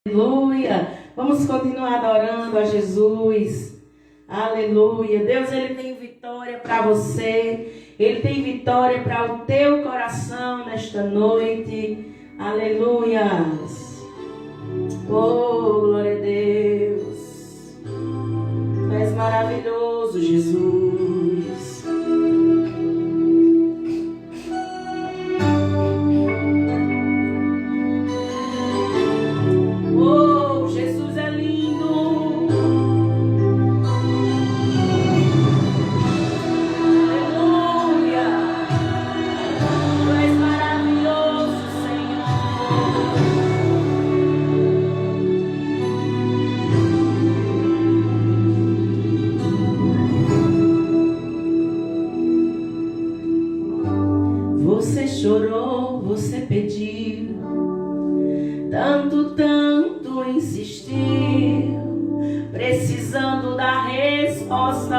Aleluia. Vamos continuar adorando a Jesus. Aleluia. Deus, Ele tem vitória para você. Ele tem vitória para o teu coração nesta noite. Aleluia. Oh, glória a Deus. Tu és maravilhoso, Jesus. Você chorou, você pediu, tanto insistiu, precisando da resposta.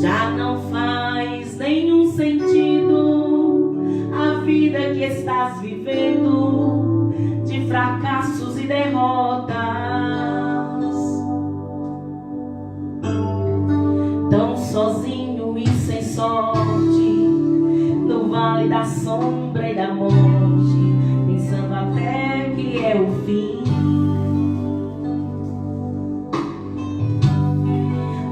Já não faz nenhum sentido a vida que estás vivendo, de fracassos e derrotas. Tão sozinho e sem sorte, no vale da sombra e da morte, pensando até que é o fim.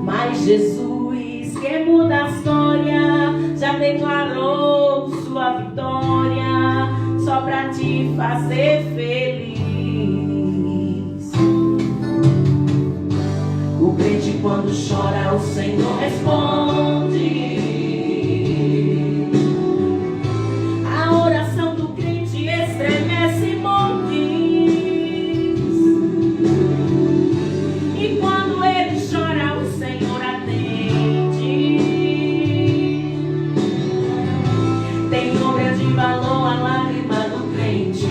Mas Jesus, que muda a história, já declarou sua vitória, só pra te fazer feliz. O crente quando chora, o Senhor responde. A oração do crente estremece montes. E quando ele chora, o Senhor atende. Tem um grande valor a lágrima do crente.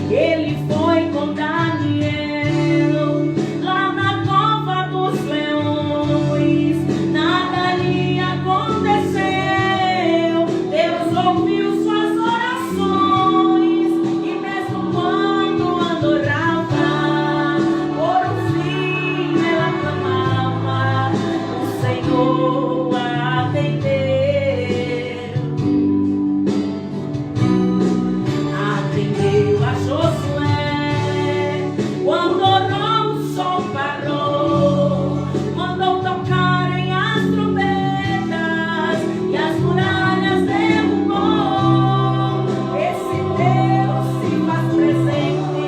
Ele foi com Daniel lá na cova dos leões. Nada lhe aconteceu. Deus ouviu suas orações. E mesmo quando adorava, por um fim ela clamava, o Senhor atendeu. Atendeu a Josué. Quando orou, o sol parou. Mandou tocarem as trombetas e as muralhas derrubou. Esse Deus se faz presente,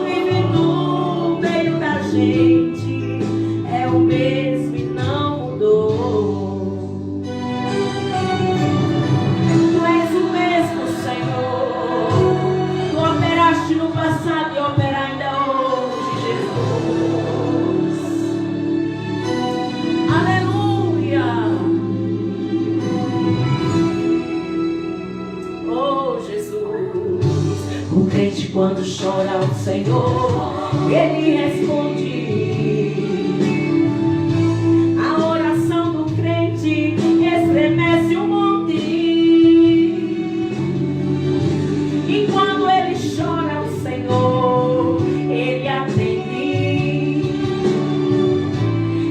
vive no meio da gente. É o mesmo e não mudou. Tu és o mesmo, Senhor. Tu operaste no passado e opera ainda hoje, Jesus. Aleluia. Oh, Jesus. O crente quando chora ao Senhor, Ele responde. A oração do crente estremece um monte. E quando ele chora ao Senhor, Ele atende.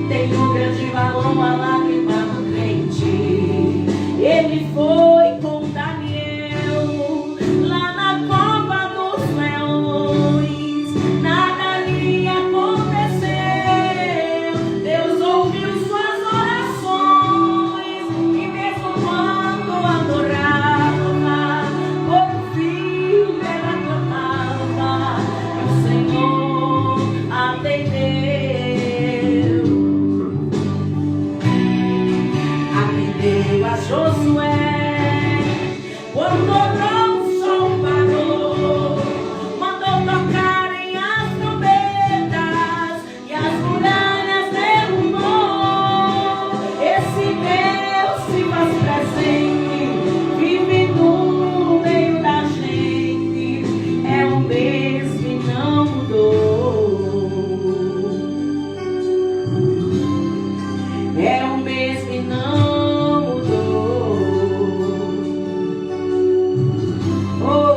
Tem um grande valor a lágrima do crente. Ele foi com Daniel lá na cova dos leões. Nada lhe aconteceu.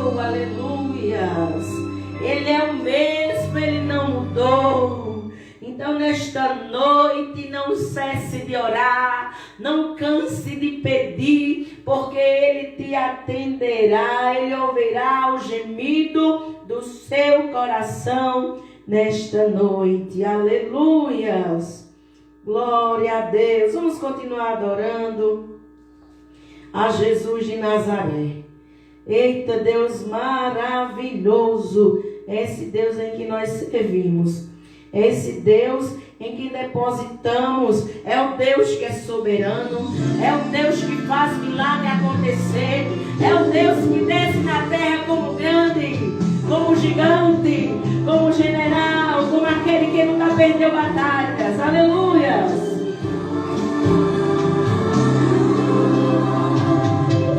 Oh, aleluias. Ele é o mesmo, ele não mudou. Então nesta noite não cesse de orar, não canse de pedir, porque ele te atenderá, ele ouvirá o gemido do seu coração nesta noite. Aleluias. Glória a Deus. Vamos continuar adorando a Jesus de Nazaré. Eita, Deus maravilhoso. É esse Deus em que nós servimos. É esse Deus em que depositamos. É o Deus que é soberano. É o Deus que faz milagre acontecer. É o Deus que desce na terra como grande, como gigante, como general, como aquele que nunca perdeu batalhas. Aleluia.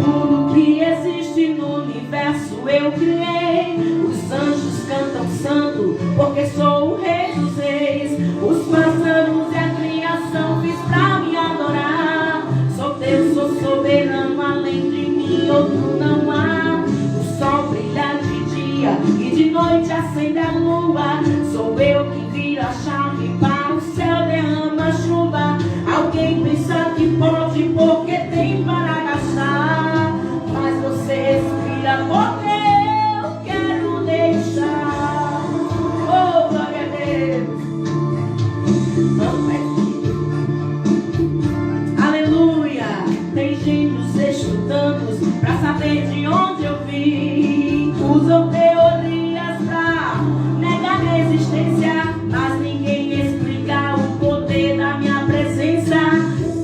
Tudo que existe no universo eu criei. Os anjos cantam santo, porque sou o rei dos reis. Os pássaros e a criação fiz pra me adorar. Sou Deus, sou soberano, além de mim outro não há. O sol brilha de dia e de noite acende a lua. Sou eu que viro a chave para o céu derrama chuva. Alguém pensa que pode porque tem para gastar, mas você respira porque eu quero deixar. Oh, glória a Deus. Aleluia. Tem gente estudando para saber de onde eu vim. Usam teorias pra negar minha existência, mas ninguém explica o poder da minha presença.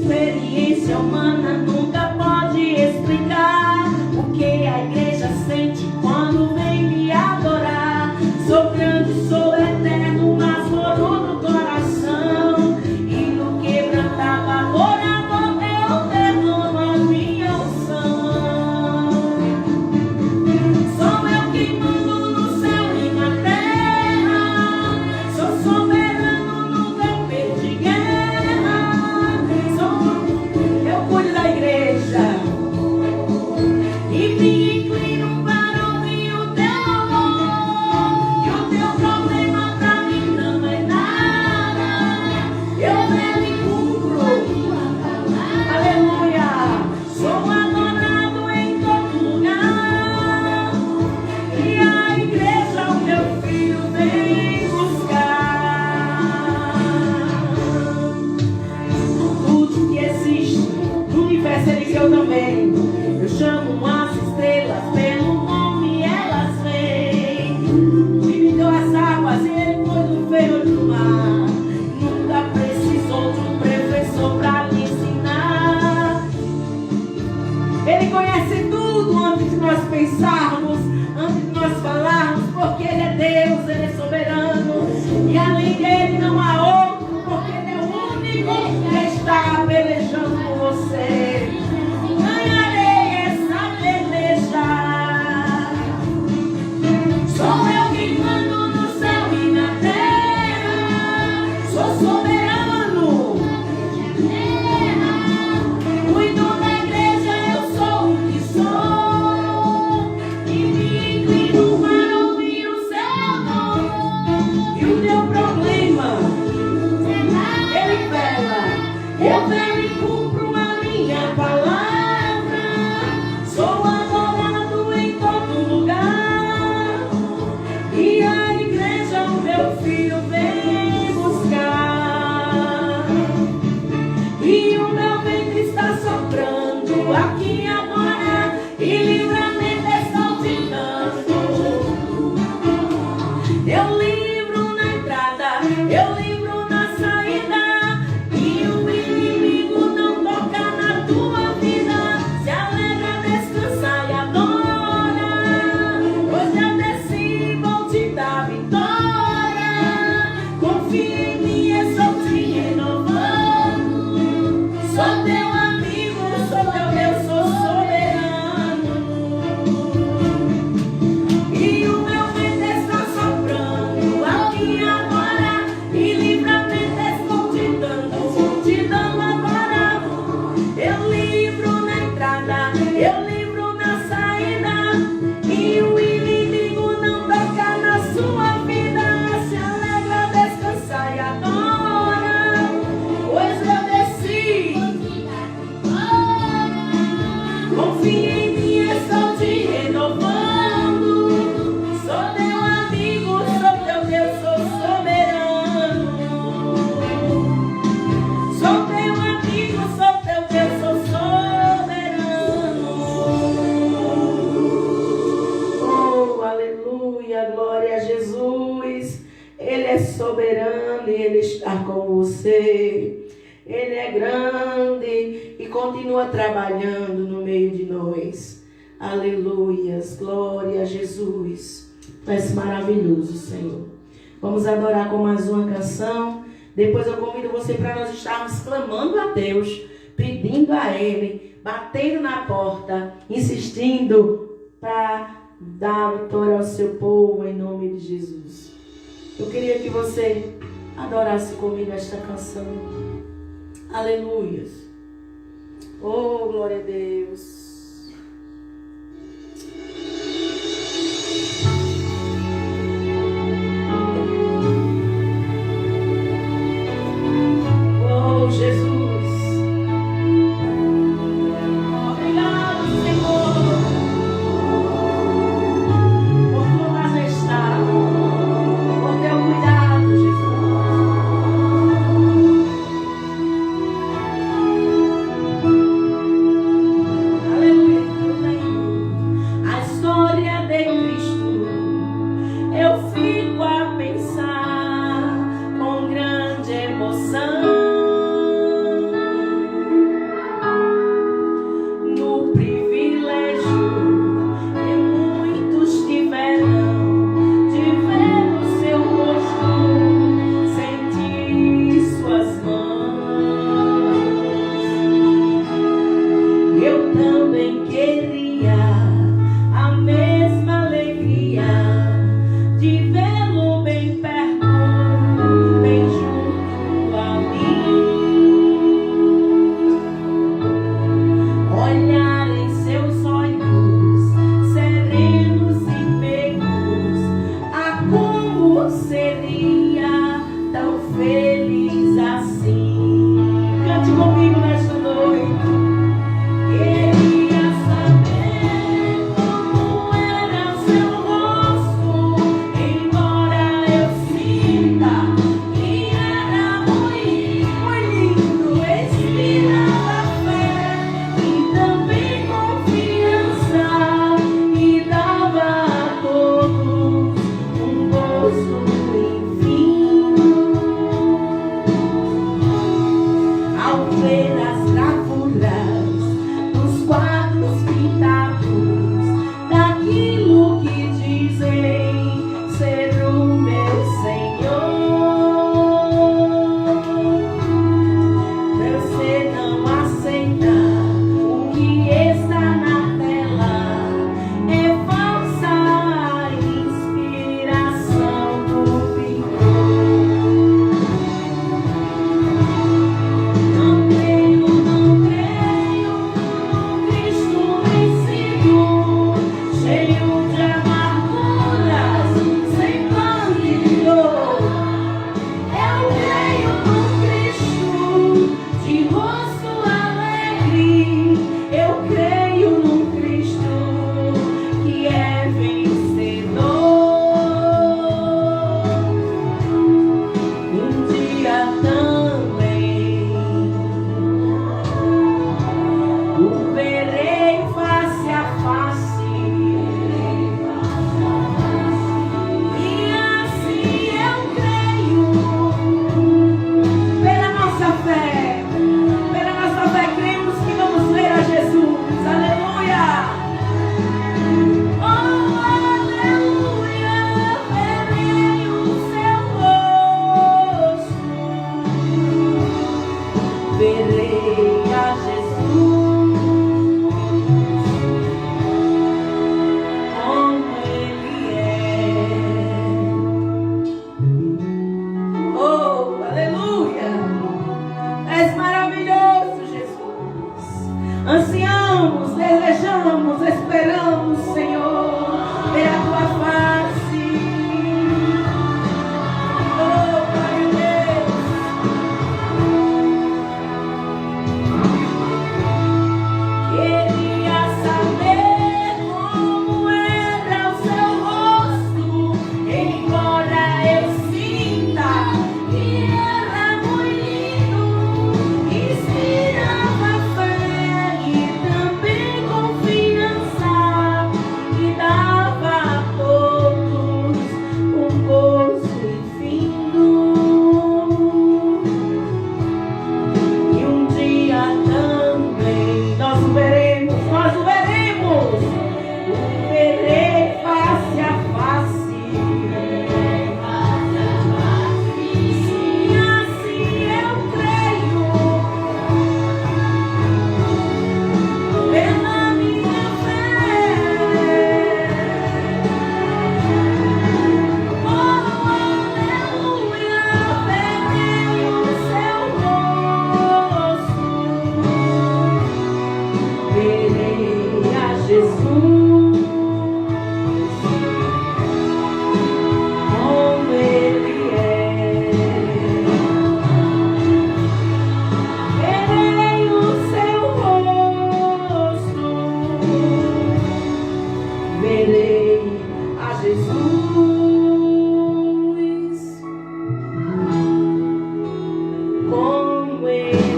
Experiência humana nunca pode explicar o que a igreja sente quando vem me adorar. Sou grande, sou eterno, mas moro no coração. E no quebrantar adorador eu derramo a minha unção. Sou eu que mando no céu e na terra. Sou soberano, nunca perdi guerra. Eu cuido da igreja e me inclino para ouvir o teu amor. E o teu problema pra mim não é nada. Eu levo e cumpro. Aleluia. Sou adorado em todo lugar. E a igreja, o meu filho, vem buscar. Tudo que existe no universo ele criou também. Eu chamo as estrelas pelo nome e elas vêm. E me deu as águas e ele pôs no ferro do mar. Nunca precisou de um professor para lhe ensinar. Ele conhece tudo antes de nós pensarmos, antes de nós falarmos, porque ele é Deus, ele é soberano. E além dele não há outro, porque ele é o único que está pelejando por você. Ganharei essa peleja. Sou eu que mando no céu e na terra. Sou soberano. Cuido da igreja, eu sou o que sou. E me inclino para ouvir o seu nome. soberano e Ele está com você. Ele é grande e continua trabalhando no meio de nós. Aleluias, glória a Jesus. Tu és maravilhoso, Senhor. Vamos adorar com mais uma canção. Depois eu convido você para nós estarmos clamando a Deus, pedindo a Ele, batendo na porta, insistindo para dar vitória ao seu povo em nome de Jesus. Eu queria que você adorasse comigo esta canção. Aleluias. Oh, glória a Deus. Oh, Jesus. Obrigado, Senhor, por tua majestade, por teu cuidado, Jesus. como Ele é.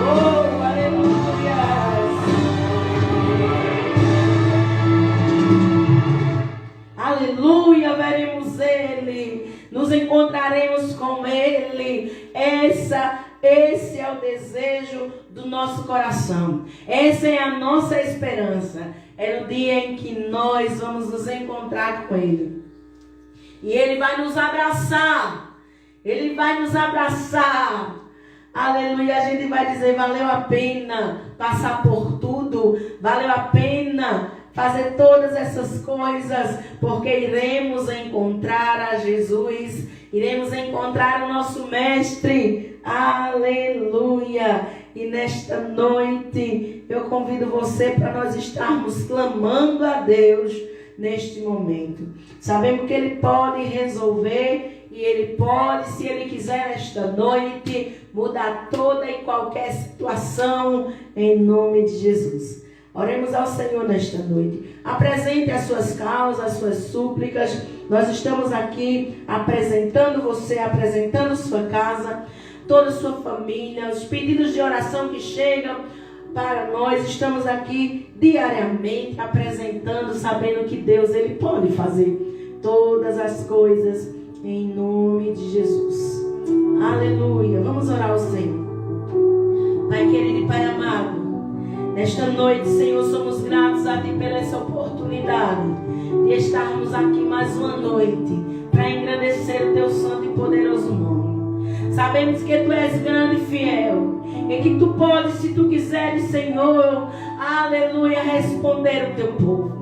Oh, aleluia. Aleluia, veremos Ele, nos encontraremos com Ele. Esse é o desejo do nosso coração. Essa é a nossa esperança. É no dia em que nós vamos nos encontrar com Ele. E Ele vai nos abraçar. Ele vai nos abraçar. Aleluia. A gente vai dizer: valeu a pena passar por tudo. Valeu a pena fazer todas essas coisas, porque iremos encontrar a Jesus, iremos encontrar o nosso Mestre. Aleluia. E nesta noite eu convido você para nós estarmos clamando a Deus neste momento. Sabemos que Ele pode resolver e Ele pode, se Ele quiser, esta noite mudar toda e qualquer situação em nome de Jesus. Oremos ao Senhor nesta noite. Apresente as suas causas, as suas súplicas. Nós estamos aqui apresentando você, apresentando sua casa, toda a sua família, os pedidos de oração que chegam para nós. Estamos aqui diariamente apresentando, sabendo que Deus, Ele pode fazer todas as coisas em nome de Jesus. Aleluia. Vamos orar ao Senhor. Pai querido e Pai amado, nesta noite, Senhor, somos gratos a Ti pela essa oportunidade de estarmos aqui mais uma noite para engrandecer o Teu santo e poderoso nome. Sabemos que Tu és grande e fiel e que Tu podes, se Tu quiseres, Senhor, aleluia, responder o Teu povo.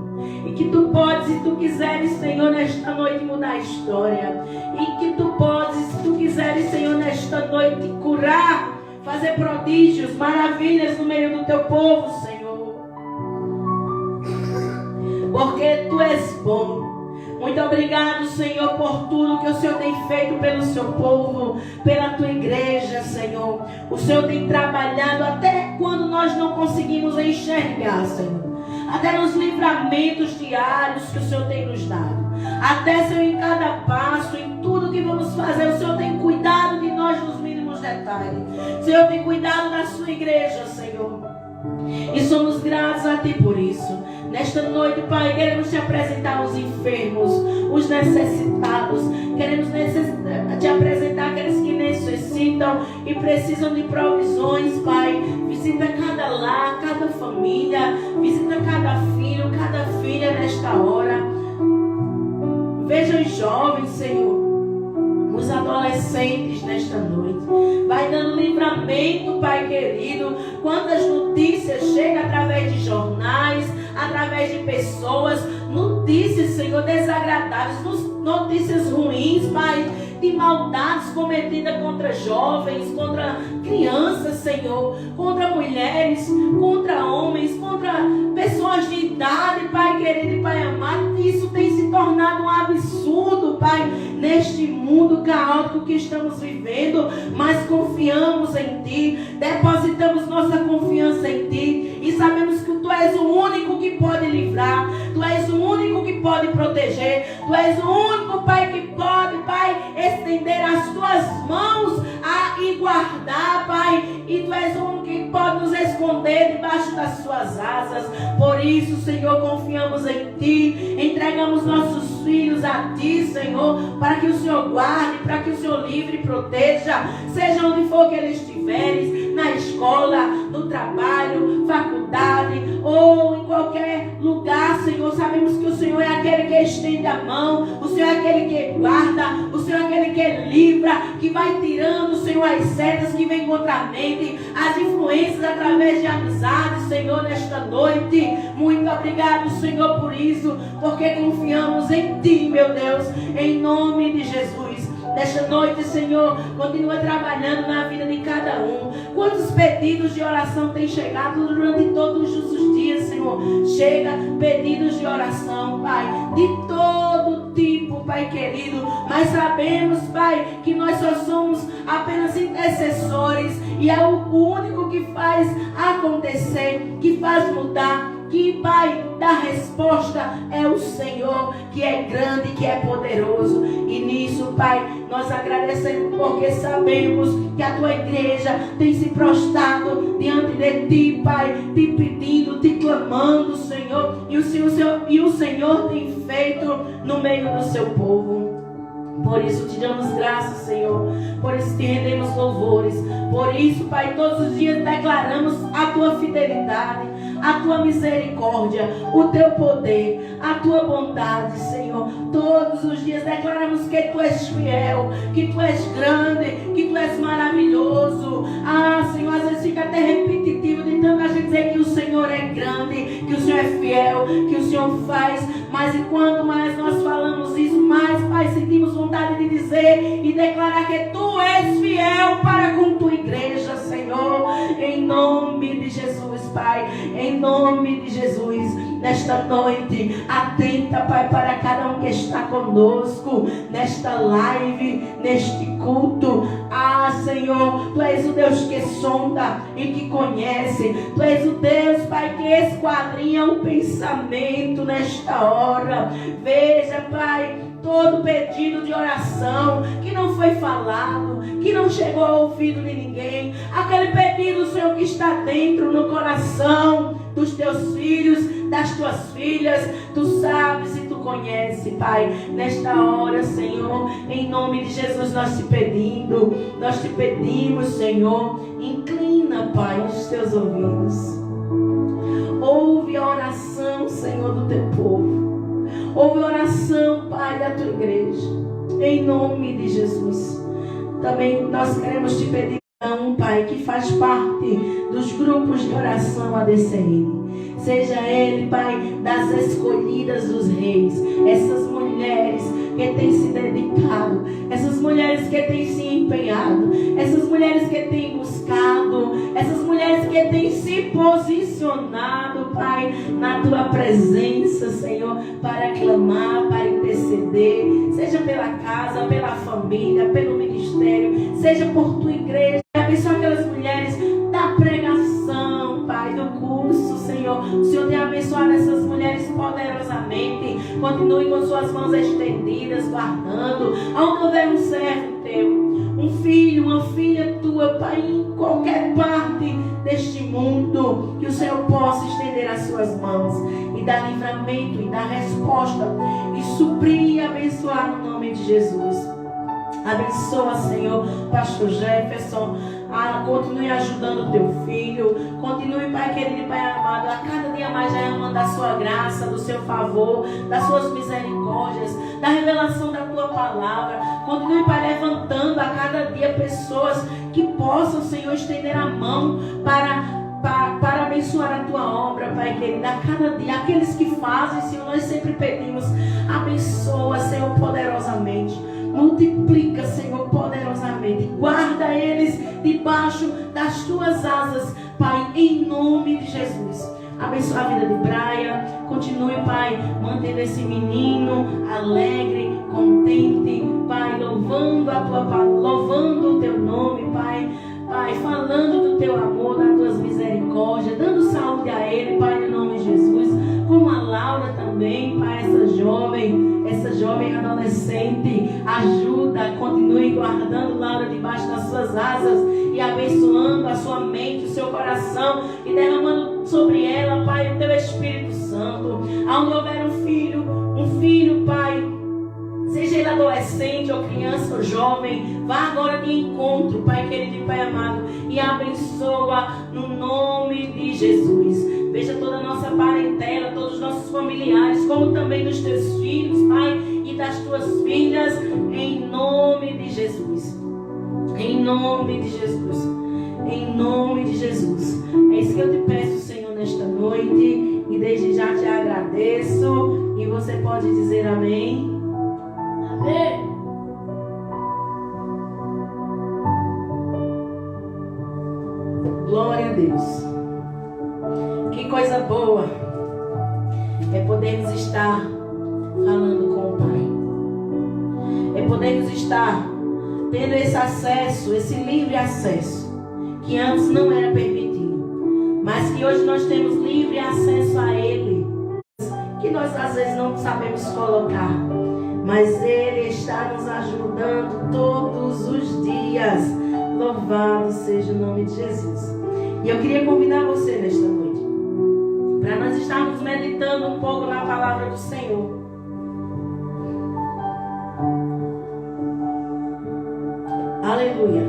E que Tu podes, se Tu quiseres, Senhor, nesta noite mudar a história. E que Tu podes, se Tu quiseres, Senhor, nesta noite curar, fazer prodígios, maravilhas no meio do Teu povo, Senhor. Porque Tu és bom. Muito obrigado, Senhor, por tudo que o Senhor tem feito pelo Seu povo, pela Tua igreja, Senhor. O Senhor tem trabalhado até quando nós não conseguimos enxergar, Senhor. Até nos livramentos diários que o Senhor tem nos dado. Até, Senhor, em cada passo, em tudo que vamos fazer, o Senhor tem cuidado de nós nos mínimos detalhes. O Senhor tem cuidado da Sua igreja, Senhor. E somos gratos a Ti por isso. Nesta noite, Pai, queremos Te apresentar os enfermos, os necessitados. Queremos Te apresentar aqueles que necessitam e precisam de provisões, Pai. Visita cada lar, cada família. Visita cada filho, cada filha nesta hora. Veja os jovens, Senhor, os adolescentes nesta noite. Vai dando livramento, Pai querido. Quantas notícias chegam através de jornais, através de pessoas. Notícias, Senhor, desagradáveis. Notícias ruins, Pai, de maldades cometidas contra jovens, contra crianças, Senhor, contra mulheres, contra homens, contra pessoas de idade, Pai querido e Pai amado. Isso tem se tornado um absurdo, Pai, neste mundo caótico que estamos vivendo. Mas confiamos em Ti, depositamos nossa confiança em Ti e sabemos que Tu és o único que pode livrar, Tu és o único que pode proteger, Tu és o único, Pai, que pode, Pai, estender as Tuas mãos e guardar, Pai. E Tu és o único que pode nos esconder debaixo das Suas asas. Por isso, Senhor, confiamos em Ti, entregamos nossos filhos a Ti, Senhor, para que o Senhor guarde, para que o Senhor livre e proteja, seja onde for que eles estiverem, na escola, no trabalho, faculdade ou em qualquer lugar, Senhor. Sabemos que o Senhor é aquele que estende a mão, o Senhor é aquele que guarda, o Senhor é aquele que livra, que vai tirando, Senhor, as setas que vêm contra a mente, as influências através de amizades, Senhor, nesta noite. Muito obrigado, Senhor, por isso, porque confiamos em Ti, meu Deus, em nome de Jesus. Nesta noite, Senhor, continua trabalhando na vida de cada um. Quantos pedidos de oração têm chegado durante todos os dias, Senhor? Chega pedidos de oração, Pai, de todo tipo, bispo, Pai querido, mas sabemos, Pai, que nós só somos apenas intercessores e é o único que faz acontecer, que faz mudar, que, Pai, dá resposta é o Senhor, que é grande, que é poderoso. E nisso, Pai, nós agradecemos porque sabemos que a tua igreja tem se prostrado diante de ti, Pai, te pedindo, te clamando, Senhor, e o Senhor tem feito no meio do seu povo. Por isso te damos graças, Senhor. Por isso te rendemos louvores. Por isso, Pai, todos os dias declaramos a tua fidelidade, a tua misericórdia, o teu poder, a tua bondade, Senhor. Todos os dias declaramos que tu és fiel, que tu és grande, que tu és maravilhoso. Ah, Senhor, às vezes fica até repetitivo de tanto a gente dizer que o Senhor é grande, que o Senhor é fiel, que o Senhor faz. Mas e quanto mais nós falamos isso, mais, Pai, sentimos vontade de dizer e declarar que tu és fiel para com tua igreja, Senhor. Em nome de Jesus, Pai, em nome de Jesus, nesta noite, atenta, Pai, para cada um que está conosco, nesta live, neste culto. Ah, Senhor, tu és o Deus que sonda e que conhece. Tu és o Deus, Pai, que esquadrinha o pensamento nesta hora. Veja, Pai, todo pedido de oração que não foi falado, que não chegou ao ouvido de ninguém, aquele pedido, Senhor, que está dentro no coração dos teus filhos, das tuas filhas, tu sabes e tu conheces, Pai. Nesta hora, Senhor, em nome de Jesus, nós te pedimos, Senhor, inclina, Pai, os teus ouvidos. Ouve a oração, Senhor, do teu povo. Ouve a oração, Pai, da tua igreja. Em nome de Jesus. Também nós queremos te pedir, Pai, que faz parte dos grupos de oração ADCN. Seja ele, Pai, das escolhidas dos reis. Essas mulheres que têm se dedicado, essas mulheres que têm se empenhado, essas mulheres que têm buscado, essas mulheres que têm se posicionado, Pai, na tua presença, Senhor, para clamar, para interceder, seja pela casa, pela família, pelo ministério, seja por tua igreja. Abençoa aquelas mulheres da pregação, Pai, do curso, Senhor. O Senhor tem abençoado essas mulheres poderosamente. Continue com suas mãos estendidas, guardando. Aonde houver um servo teu, um filho, uma filha tua, Pai, em qualquer parte deste mundo, que o Senhor possa estender as suas mãos e dar livramento, e dar resposta, e suprir e abençoar no nome de Jesus. Abençoa, Senhor, Pastor Jefferson. Continue ajudando o teu filho. Continue, Pai querido e Pai amado, a cada dia mais derramando da sua graça, do seu favor, das suas misericórdias, da revelação da tua palavra. Continue, Pai, levantando a cada dia pessoas que possam, Senhor, estender a mão para abençoar a tua obra, Pai querido, a cada dia. Aqueles que fazem, Senhor, nós sempre pedimos, abençoa, Senhor, poderosamente. Multiplica, Senhor, poderosamente. Guarda eles debaixo das tuas asas, Pai, em nome de Jesus. Abençoa a vida de Braia. Continue, Pai, mantendo esse menino alegre, contente, Pai, louvando a tua palavra, louvando o teu nome, Pai. Pai, falando do teu amor, das tuas misericórdias, dando saúde a ele, Pai, em nome de Jesus. Como a Laura também, Pai, essa jovem adolescente, ajuda, continue guardando Laura debaixo das suas asas e abençoando a sua mente, o seu coração e derramando sobre ela, Pai, o teu Espírito Santo. Aonde houver um filho, Pai, seja ele adolescente ou criança ou jovem, vá agora de encontro, Pai querido e Pai amado, e abençoa no nome de Jesus. Veja toda a nossa parentela, todos os nossos familiares, como também dos teus filhos, Pai, e das tuas filhas, em nome de Jesus. Em nome de Jesus. Em nome de Jesus. É isso que eu te peço, Senhor, nesta noite, e desde já te agradeço, e você pode dizer amém. Amém. Glória a Deus. Que coisa boa é podermos estar falando com o Pai. podemos estar tendo esse acesso, esse livre acesso, que antes não era permitido, mas que hoje nós temos livre acesso a Ele, que nós às vezes não sabemos colocar, mas Ele está nos ajudando todos os dias. Louvado seja o nome de Jesus. E eu queria convidar você nesta noite para nós estarmos meditando um pouco na palavra do Senhor. Aleluia.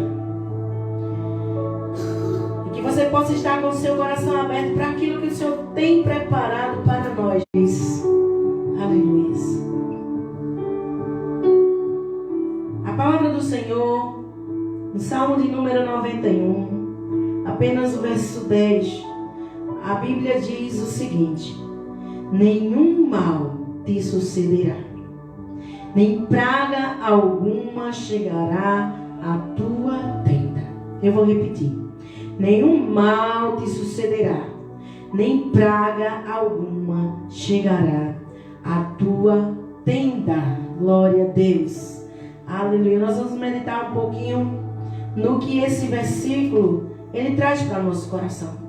E que você possa estar com o seu coração aberto para aquilo que o Senhor tem preparado para nós. Aleluia. A palavra do Senhor, no Salmo de número 91, apenas o verso 10, a Bíblia diz o seguinte: nenhum mal te sucederá, nem praga alguma chegará à tua tenda. Eu vou repetir: nenhum mal te sucederá, nem praga alguma chegará à tua tenda. Glória a Deus. Aleluia. Nós vamos meditar um pouquinho no que esse versículo ele traz para o nosso coração.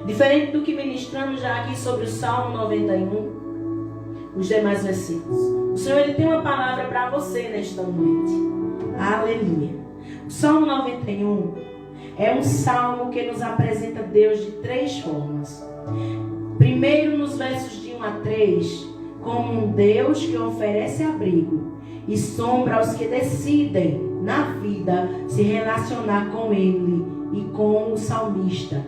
Diferente do que ministramos já aqui sobre o Salmo 91, os demais versículos. O Senhor ele tem uma palavra para você nesta noite. Aleluia. O Salmo 91 é um salmo que nos apresenta Deus de três formas. Primeiro, nos versos de 1 a 3, como um Deus que oferece abrigo e sombra aos que decidem na vida se relacionar com Ele e com o salmista.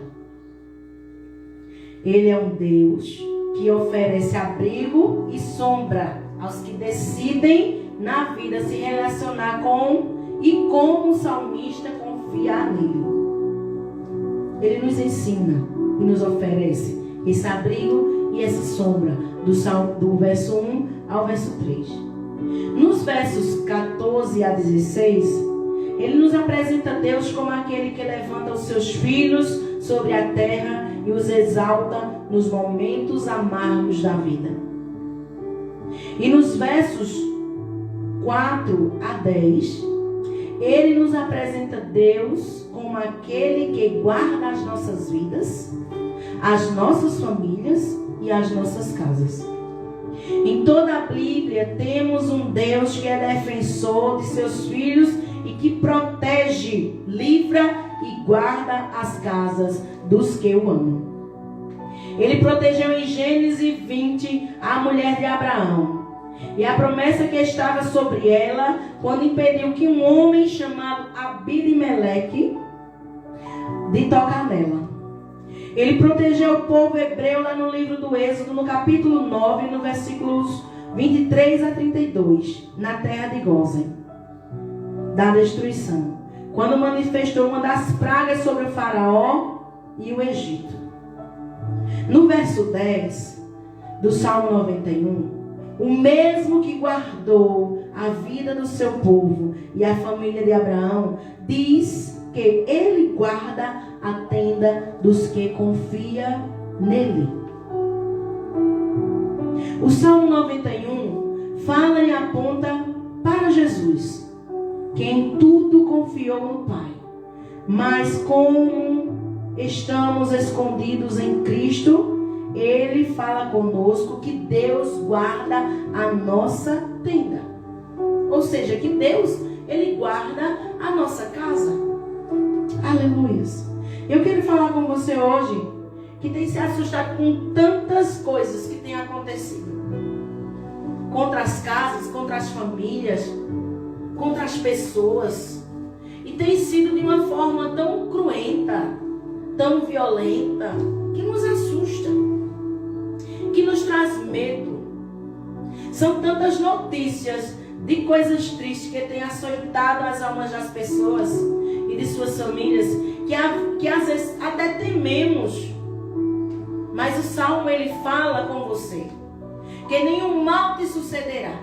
Ele é um Deus que oferece abrigo e sombra aos que decidem na vida se relacionar com e como o salmista confiar nele. Ele nos ensina e nos oferece esse abrigo e essa sombra do verso 1 ao verso 3. Nos versos 14 a 16, ele nos apresenta Deus como aquele que levanta os seus filhos sobre a terra e os exalta nos momentos amargos da vida. E nos versos 4 a 10, ele nos apresenta Deus como aquele que guarda as nossas vidas, as nossas famílias e as nossas casas. Em toda a Bíblia temos um Deus que é defensor de seus filhos e que protege, livra e guarda as casas dos que o amam. Ele protegeu em Gênesis 20 a mulher de Abraão e a promessa que estava sobre ela quando impediu que um homem chamado Abimeleque de tocar nela. Ele protegeu o povo hebreu lá no livro do Êxodo, no capítulo 9, no versículos 23 a 32, na terra de Gósen, da destruição, quando manifestou uma das pragas sobre o faraó e o Egito. No verso 10 do Salmo 91, o mesmo que guardou a vida do seu povo e a família de Abraão, diz que ele guarda a tenda dos que confia nele. O Salmo 91 fala e aponta para Jesus, que em tudo confiou no Pai. Mas como estamos escondidos em Cristo, Ele fala conosco que Deus guarda a nossa tenda. Ou seja, que Deus, Ele guarda a nossa casa. Aleluia. Eu quero falar com você hoje que tem se assustado com tantas coisas que têm acontecido contra as casas, contra as famílias, contra as pessoas, e tem sido de uma forma tão cruenta, tão violenta, que nos assusta, que nos traz medo. São tantas notícias de coisas tristes que têm açoitado as almas das pessoas e de suas famílias, que às vezes até tememos. Mas o Salmo ele fala com você que nenhum mal te sucederá,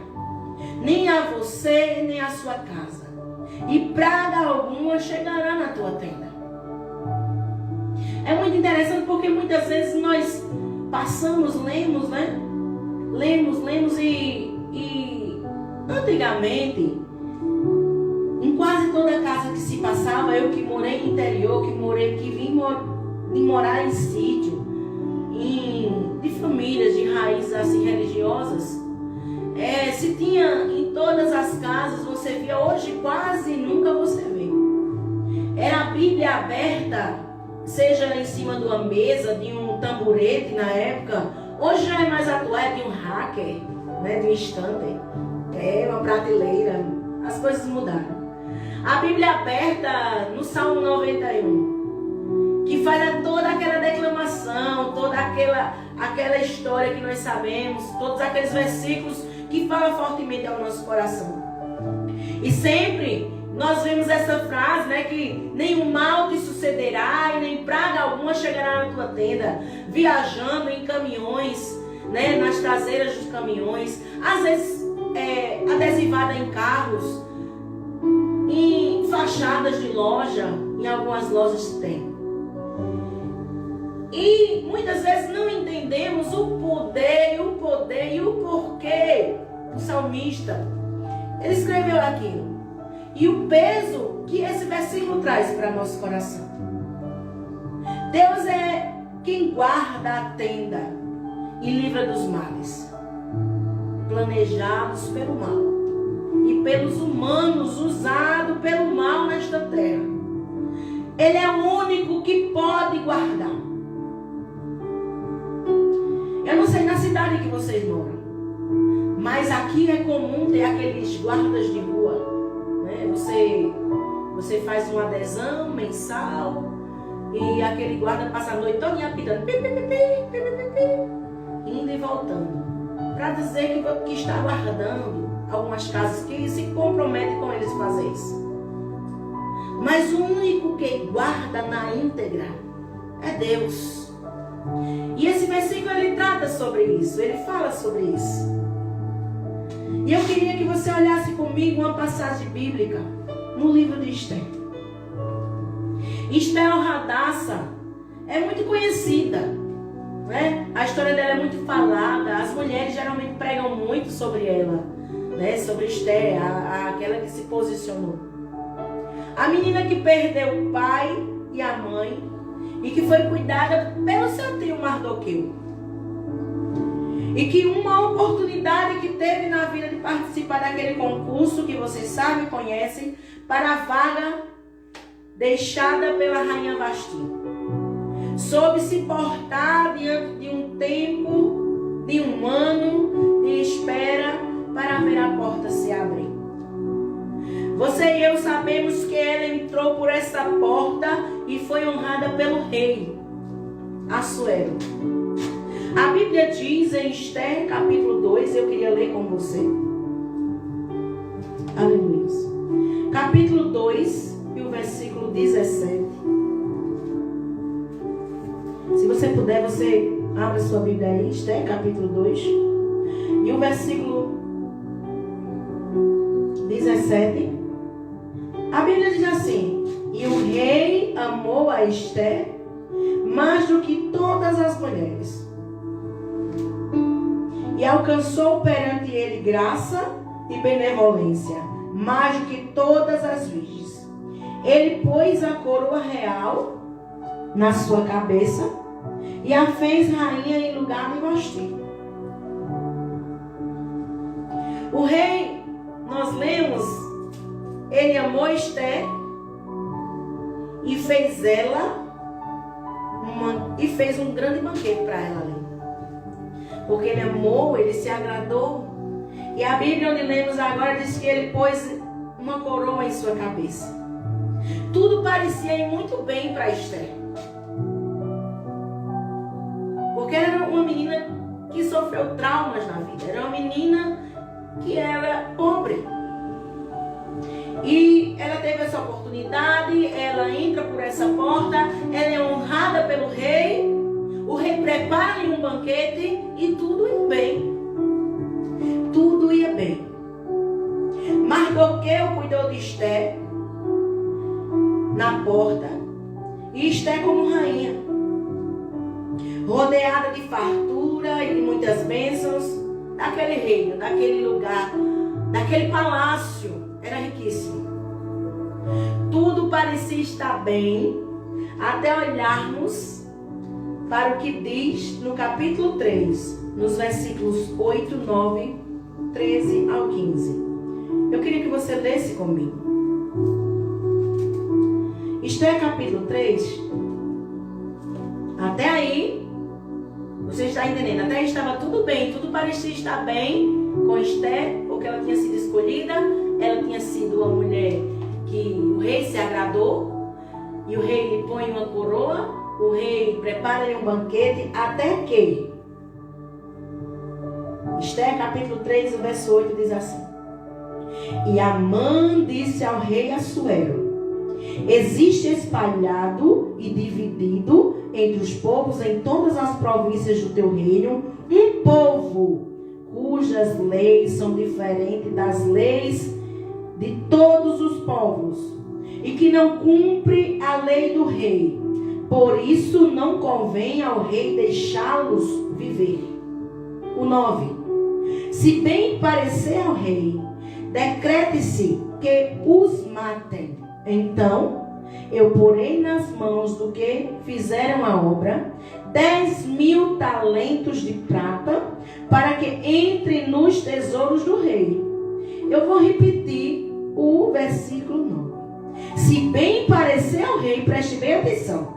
nem a você, nem a sua casa, e praga alguma chegará na tua tenda. É muito interessante porque muitas vezes nós passamos, lemos, né? Lemos e Antigamente, em quase toda casa que se passava, eu que morei no interior, que vim morar em sítio, de famílias de raízes assim religiosas, se tinha em todas as casas, você via, hoje quase nunca você vê. Era a Bíblia aberta, seja em cima de uma mesa, de um tamborete na época. Hoje já é mais atual, é de um hacker, né, de um estante, uma prateleira. As coisas mudaram. A Bíblia aberta no Salmo 91, que faz toda aquela declamação, toda aquela história que nós sabemos, todos aqueles versículos que falam fortemente ao nosso coração. E sempre nós vemos essa frase, né, que nenhum mal te sucederá e nem praga alguma chegará na tua tenda, viajando em caminhões, né, nas traseiras dos caminhões, às vezes adesivada em carros, em fachadas de loja, em algumas lojas tem. E muitas vezes não entendemos o poder e o porquê do salmista. Ele escreveu aquilo. E o peso que esse versículo traz para nosso coração. Deus é quem guarda a tenda e livra dos males planejados pelo mal e pelos humanos usados pelo mal nesta terra. Ele é o único que pode guardar. Eu não sei na cidade que vocês moram, mas aqui é comum ter aqueles guardas de rua, né? Você faz uma adesão mensal e aquele guarda passa a noite toda apitando, indo e voltando, para dizer que está guardando. Algumas casas que se comprometem com eles fazer isso. Mas o único que guarda na íntegra é Deus. E esse versículo ele trata sobre isso, ele fala sobre isso. E eu queria que você olhasse comigo uma passagem bíblica no livro de Esther. Esther Hadassa é muito conhecida, né? A história dela é muito falada, as mulheres geralmente pregam muito sobre ela, né? Sobre Esther, aquela que se posicionou. A menina que perdeu o pai e a mãe e que foi cuidada pelo seu tio Mardoqueu. E que uma oportunidade que teve na vida de participar daquele concurso que vocês sabem e conhecem, para a vaga deixada pela rainha Vasti. Soube se portar diante de um tempo, de um ano de espera para ver a porta se abrir. Você e eu sabemos que ela entrou por essa porta e foi honrada pelo rei Assuero. A Bíblia diz em Esther, capítulo 2, eu queria ler com você. Aleluia. Capítulo 2 e o versículo 17. Se você puder, você abre a sua Bíblia aí, Esther, capítulo 2. E o versículo 17. A Bíblia diz assim: e o rei amou a Esther mais do que todas as mulheres, e alcançou perante ele graça e benevolência, mais do que todas as virgens. Ele pôs a coroa real na sua cabeça e a fez rainha em lugar de Vasti. O rei, nós lemos, ele amou Esther e fez um grande banquete para ela ali. Porque ele amou, ele se agradou. E a Bíblia, onde lemos agora, diz que ele pôs uma coroa em sua cabeça. Tudo parecia ir muito bem para Esther. Porque ela era uma menina que sofreu traumas na vida. Era uma menina que era pobre. E ela teve essa oportunidade, ela entra por essa porta, ela é honrada pelo rei, o rei prepara-lhe um banquete e tudo ia bem. Tudo ia bem. Mardoqueu cuidou de Esther na porta, e Esther como rainha, rodeada de fartura e de muitas bênçãos daquele reino, daquele lugar daquele palácio era riquíssimo. Tudo parecia estar bem, até olharmos para o que diz no capítulo 3, nos versículos 8, 9, 13 ao 15. Eu queria que você lesse comigo. Esther capítulo 3. Até aí, você está entendendo? Até aí estava tudo bem, tudo parecia estar bem com Esther, porque ela tinha sido escolhida, ela tinha sido uma mulher que o rei se agradou, e o rei lhe põe uma coroa, o rei prepara-lhe um banquete, até que Esther capítulo 3, verso 8 diz assim: E Amã disse ao rei Assuero: Existe espalhado e dividido entre os povos em todas as províncias do teu reino um povo cujas leis são diferentes das leis de todos os povos e que não cumpre a lei do rei. Por isso não convém ao rei deixá-los viver. O 9. Se bem parecer ao rei, decrete-se que os matem. Então eu porei nas mãos do que fizeram a obra 10.000 talentos de prata, para que entre nos tesouros do rei. Eu vou repetir o versículo 9. Se bem parecer ao rei, preste bem atenção,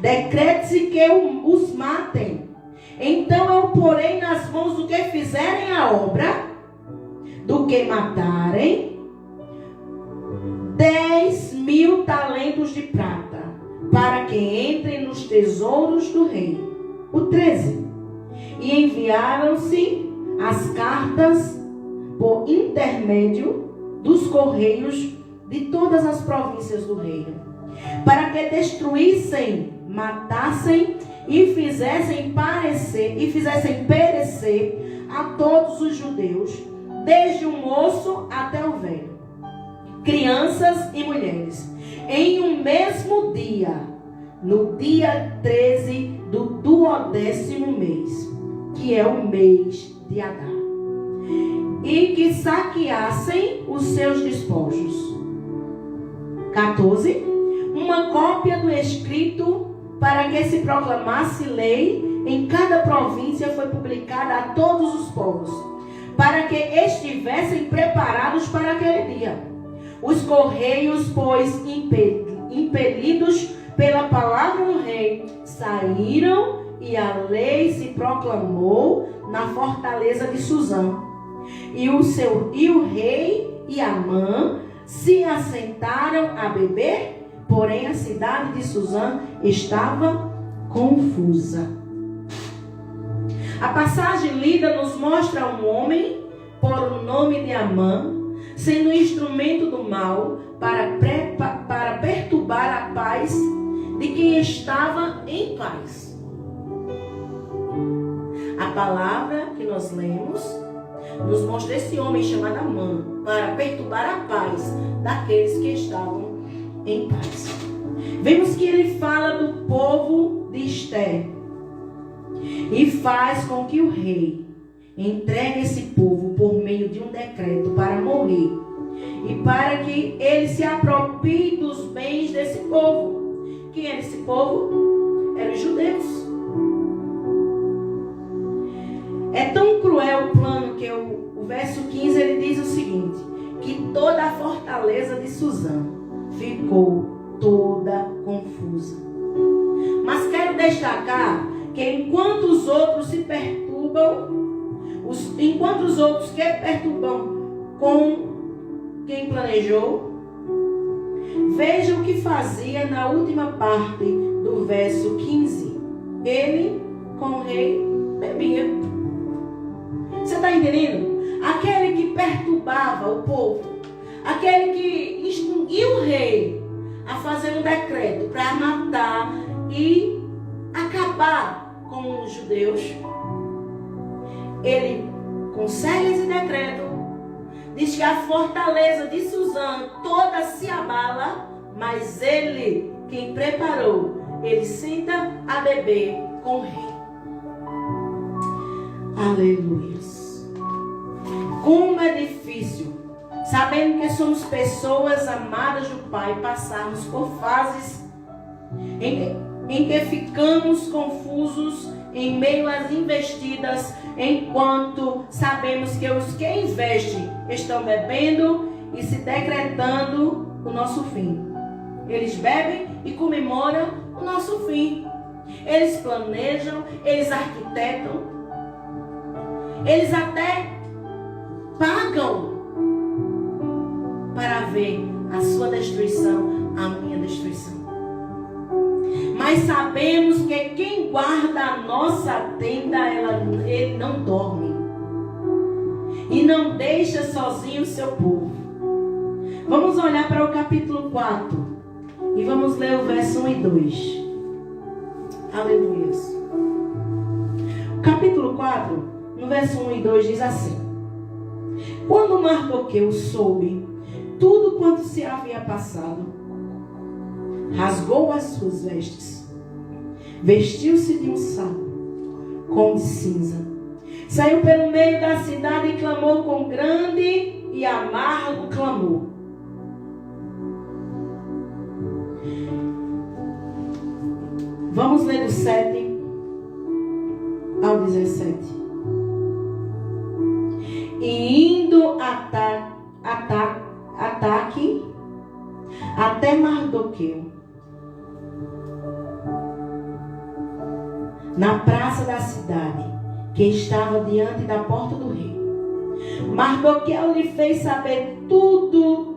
decrete-se que os matem. Então eu porei nas mãos do que fizerem a obra, do que matarem, 10.000 talentos de prata, para que entrem nos tesouros do rei. O 13. E enviaram-se as cartas por intermédio dos correios de todas as províncias do reino, para que destruíssem, matassem e fizessem perecer a todos os judeus, desde o moço até o velho, crianças e mulheres, em um mesmo dia, no dia 13 do 12º mês, que é o mês de Adar, e que saqueassem os seus despojos. 14. Uma cópia do escrito para que se proclamasse lei em cada província foi publicada a todos os povos, para que estivessem preparados para aquele dia. Os correios, pois, impelidos pela palavra do rei, saíram, e a lei se proclamou na fortaleza de Suzã. E o rei e Amã se assentaram a beber, porém a cidade de Suzã estava confusa. A passagem lida nos mostra um homem por o nome de Amã, sendo instrumento do mal para perturbar a paz de quem estava em paz. A palavra que nós lemos nos mostra esse homem chamado Amã para perturbar a paz daqueles que estavam em paz. Vemos que ele fala do povo de Esther e faz com que o rei entregue esse povo por meio de um decreto para morrer e para que ele se aproprie dos bens desse povo. Quem era esse povo? Eram os judeus. É tão cruel o plano que o verso 15 ele diz o seguinte: que toda a fortaleza de Suzã ficou toda confusa. Mas quero destacar que enquanto os outros se perturbam, enquanto os outros que perturbam com quem planejou, veja o que fazia na última parte do verso 15. Ele com o rei bebia. Você está entendendo? Aquele que perturbava o povo, aquele que instruía o rei a fazer um decreto para matar e acabar com os judeus, ele consegue esse decreto, diz que a fortaleza de Suzã toda se abala, mas ele, quem preparou, ele senta a beber com o rei. Aleluia. Como é difícil, sabendo que somos pessoas amadas do Pai, passarmos por fases em que ficamos confusos em meio às investidas, enquanto sabemos que os que investem estão bebendo e se decretando o nosso fim. Eles bebem e comemoram o nosso fim. Eles planejam, eles arquitetam, eles até pagam para ver a sua destruição, a minha destruição. Mas sabemos que quem guarda a nossa tenda, ele não dorme e não deixa sozinho o seu povo. Vamos olhar para o capítulo 4 e vamos ler o verso 1 e 2. Aleluia. O capítulo 4, no verso 1 e 2 diz assim: Quando Mardoqueu soube tudo quanto se havia passado, rasgou as suas vestes, vestiu-se de um saco com cinza, saiu pelo meio da cidade e clamou com grande e amargo clamor. Vamos ler do 7 ao 17. E indo ataque até Mardoqueu, na praça da cidade, que estava diante da porta do rei. Mardoqueu lhe fez saber tudo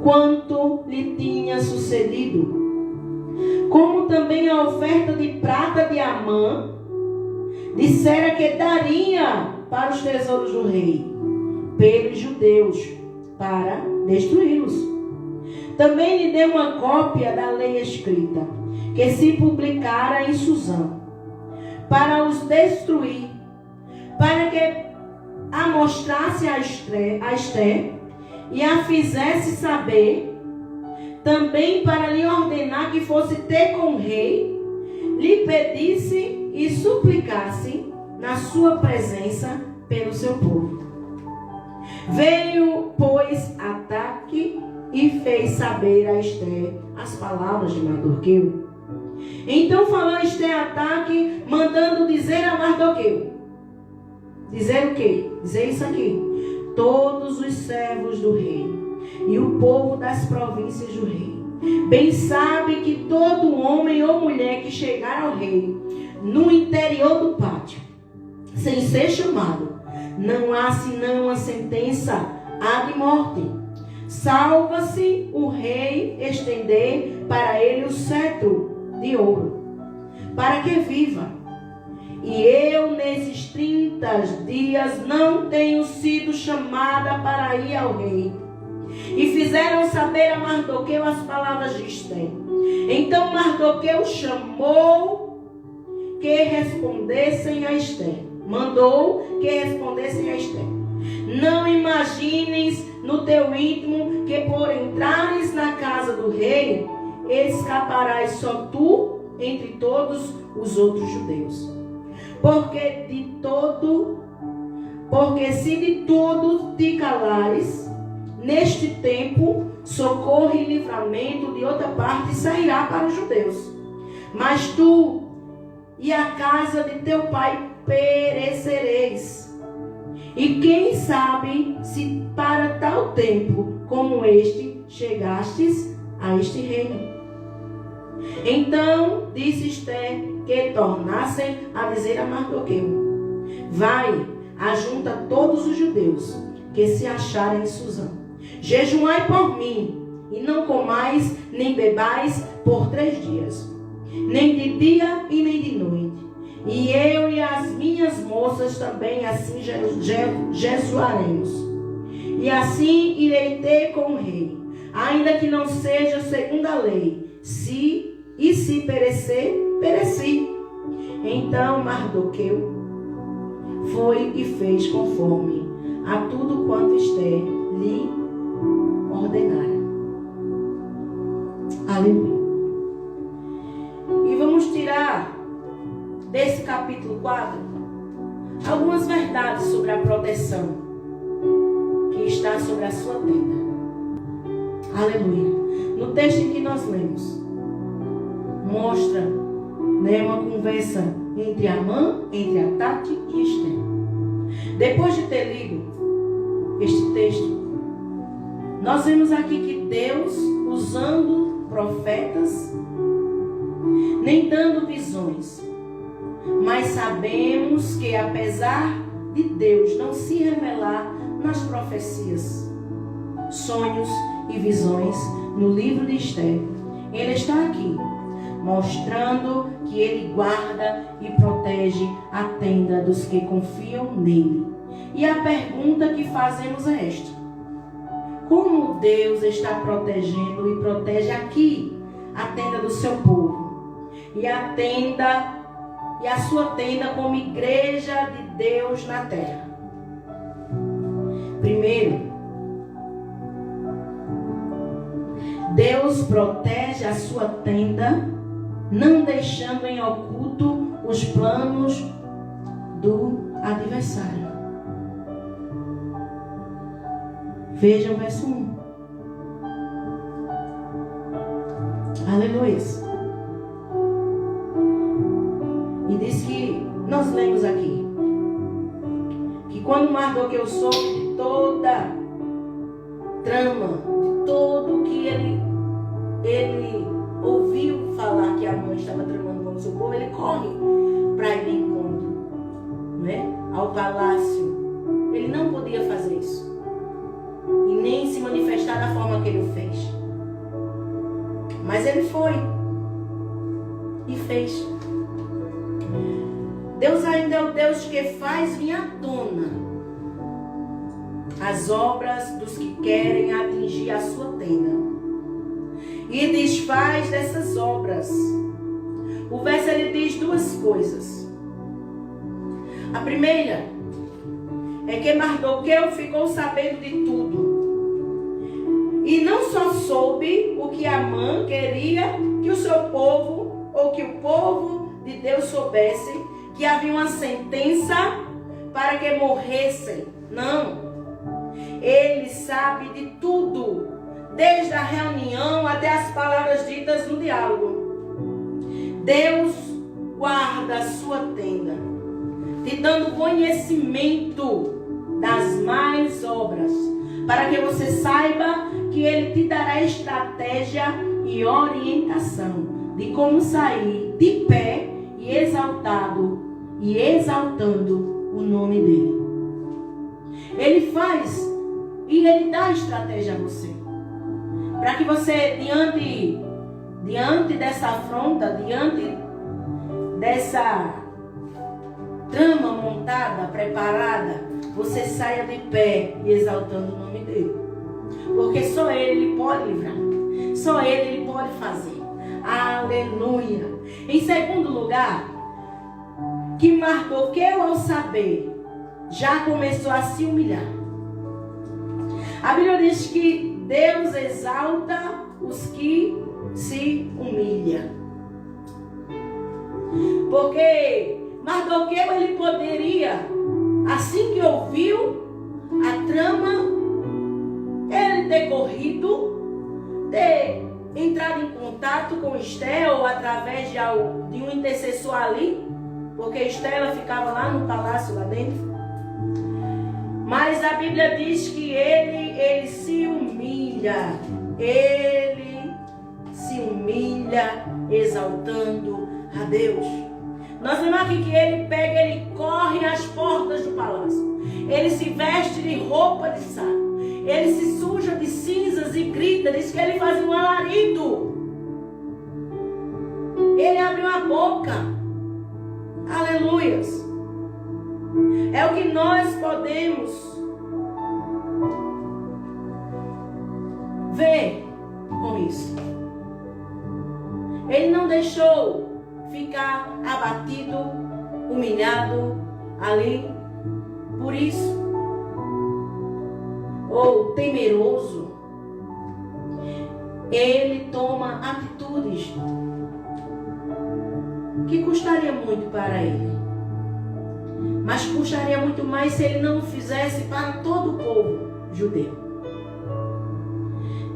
quanto lhe tinha sucedido, como também a oferta de prata de Amã dissera que daria para os tesouros do rei, pelos judeus, para destruí-los. Também lhe deu uma cópia da lei escrita, que se publicara em Susã, para os destruir, para que a mostrasse a Ester e a fizesse saber, também para lhe ordenar que fosse ter com o rei, lhe pedisse e suplicasse na sua presença pelo seu povo. Veio, pois, Ataque e fez saber a Ester as palavras de Mardoqueu. Então falou Ester a Ataque, mandando dizer a Mardoqueu. Dizer o quê? Dizer isso aqui: todos os servos do rei e o povo das províncias do rei bem sabe que todo homem ou mulher que chegar ao rei no interior do pátio, sem ser chamado, não há senão a sentença há de morte. Salva-se o rei estender para ele o cetro de ouro, para que viva. E eu nesses 30 dias não tenho sido chamada para ir ao rei. E fizeram saber a Mardoqueu as palavras de Ester. Então Mardoqueu que respondessem a Ester. Mandou que respondessem a Ester. Não imagines no teu íntimo que por entrares na casa do rei, escaparás só tu entre todos os outros judeus. Porque se de tudo te calares, neste tempo, socorro e livramento de outra parte sairá para os judeus. Mas tu e a casa de teu pai perecereis. E quem sabe se para tal tempo como este chegastes a este reino. Então disse Ester que tornassem a dizer a Mardoqueu: vai, ajunta todos os judeus que se acharem em Susã. Jejuai por mim, e não comais nem bebais por 3 dias, nem de dia e nem de noite. E eu e as minhas moças também assim jejuaremos. E assim irei ter com o rei, ainda que não seja segundo a lei. Se perecer, pereci. Então Mardoqueu foi e fez conforme a tudo quanto Ester lhe ordenara. Aleluia. E vamos tirar desse capítulo 4 algumas verdades sobre a proteção que está sobre a sua tenda. Aleluia. No texto em que nós lemos, mostra, né, uma conversa entre Amã, entre Ataque e Esther. Depois de ter lido este texto, nós vemos aqui que Deus, usando profetas, nem dando visões, mas sabemos que apesar de Deus não se revelar nas profecias, sonhos e visões no livro de Esther, Ele está aqui, mostrando que Ele guarda e protege a tenda dos que confiam nele. E a pergunta que fazemos é esta: como Deus está protegendo e protege aqui a tenda do seu povo? E a sua tenda como igreja de Deus na terra. Primeiro, Deus protege a sua tenda, não deixando em oculto os planos do adversário. Veja o verso 1. Aleluia. E diz que, nós lemos aqui, que quando Mardoqueu soube de toda trama, de todo o que ele ouviu falar que a mãe estava tramando com o seu povo, ele corre para ir de encontro, né, ao palácio. Ele não podia fazer isso e nem se manifestar da forma que ele o fez, mas ele foi e fez. Deus ainda é o Deus que faz vir à tona as obras dos que querem atingir a sua tenda e desfaz dessas obras. O verso ele diz duas coisas. A primeira é que Mardoqueu ficou sabendo de tudo e não só soube o que Amã queria que o seu povo ou que o povo de Deus soubesse, que havia uma sentença para que morressem. Não. Ele sabe de tudo, desde a reunião até as palavras ditas no diálogo. Deus guarda a sua tenda, te dando conhecimento das más obras, para que você saiba que Ele te dará estratégia e orientação de como sair de pé e exaltando o nome dele. Ele faz e Ele dá estratégia a você, para que você, diante dessa afronta, diante dessa trama montada, preparada, você saia de pé e exaltando o nome dele. Porque só Ele pode livrar, só Ele pode fazer. Aleluia. Em segundo lugar, que Mardoqueu, ao saber, já começou a se humilhar. A Bíblia diz que Deus exalta os que se humilham. Porque Mardoqueu, ele poderia, assim que ouviu a trama, ele ter corrido, ter entrado em contato com Esther, ou através de um intercessor ali, porque Esther ela ficava lá no palácio, lá dentro. Mas a Bíblia diz que ele se humilha. Ele se humilha exaltando a Deus. Nós vemos aqui que ele pega, ele corre às portas do palácio. Ele se veste de roupa de saco. Ele se suja de cinzas e grita. Diz que ele faz um alarido. Ele abriu a boca. Aleluias. É o que nós podemos ver com isso. Ele não deixou ficar abatido, humilhado ali por isso, ou temeroso. Ele toma atitudes que custaria muito para ele. mas custaria muito mais se ele não o fizesse para todo o povo judeu.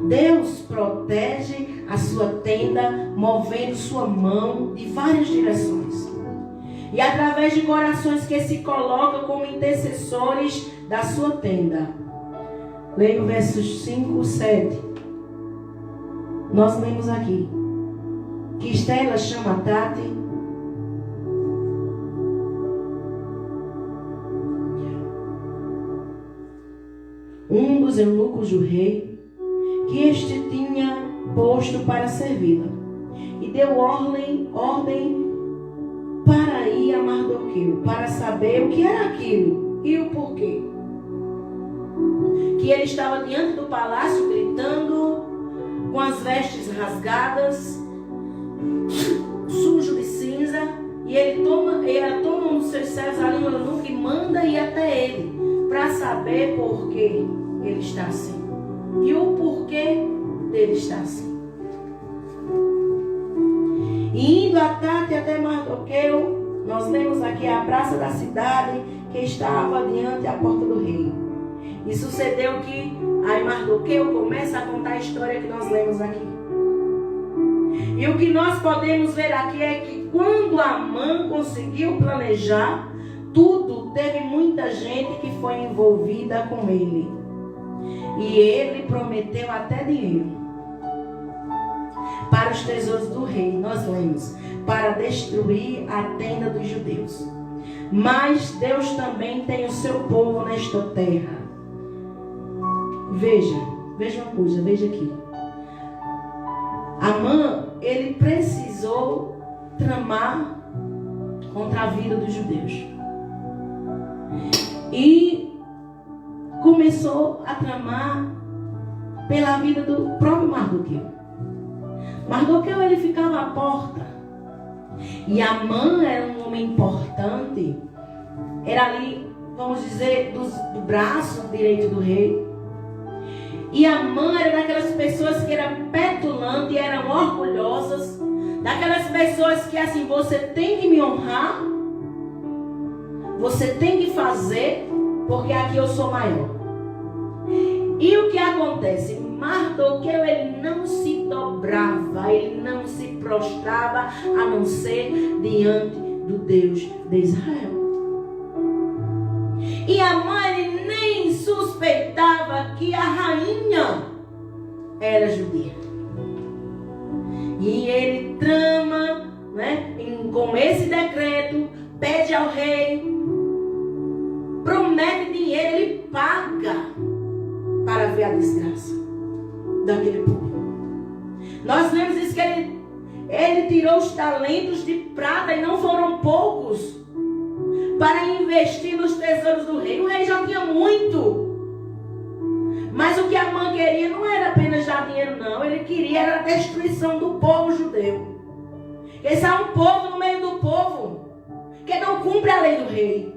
Deus protege a sua tenda, movendo sua mão de várias direções. E através de corações que se colocam como intercessores da sua tenda. Leia o versos 5 e 7. Nós lemos aqui que Estela chama Tati, um dos eunucos do rei, que este tinha posto para servi-la, e deu ordem para ir a Mardoqueu, para saber o que era aquilo e o porquê. Que ele estava diante do palácio gritando, com as vestes rasgadas, sujo de cinza, e ela toma um dos seus servos ali no eunuco e manda ir até ele, para saber por que ele está assim. E o porquê dele estar assim. E indo a Tati até Mardoqueu, nós lemos aqui a praça da cidade que estava diante da porta do rei. E sucedeu que aí Mardoqueu começa a contar a história que nós lemos aqui. E o que nós podemos ver aqui é que quando Amã conseguiu planejar tudo, teve muita gente que foi envolvida com ele. E ele prometeu até dinheiro para os tesouros do rei. Nós lemos, para destruir a tenda dos judeus. Mas Deus também tem o seu povo nesta terra. Veja uma coisa, veja aqui. Amã, ele precisou tramar contra a vida dos judeus. E começou a tramar pela vida do próprio Mardoqueu. Mardoqueu, ele ficava à porta. E Amã era um homem importante. Era ali, vamos dizer, do braço direito do rei. E Amã era daquelas pessoas que eram petulantes e eram orgulhosas. Daquelas pessoas que assim, você tem que me honrar. Você tem que fazer, porque aqui eu sou maior. E o que acontece? Mardoqueu, ele não se dobrava, ele não se prostrava, a não ser diante do Deus de Israel. E Amã, ele nem suspeitava que a rainha era judia. E ele trama, né, com esse decreto, pede ao rei, promete dinheiro, ele paga para ver a desgraça daquele povo. Nós lemos isso, que ele tirou os talentos de prata, e não foram poucos, para investir nos tesouros do rei. O rei já tinha muito. Mas o que Amã queria não era apenas dar dinheiro, não. Ele queria era a destruição do povo judeu. Esse é um povo no meio do povo que não cumpre a lei do rei.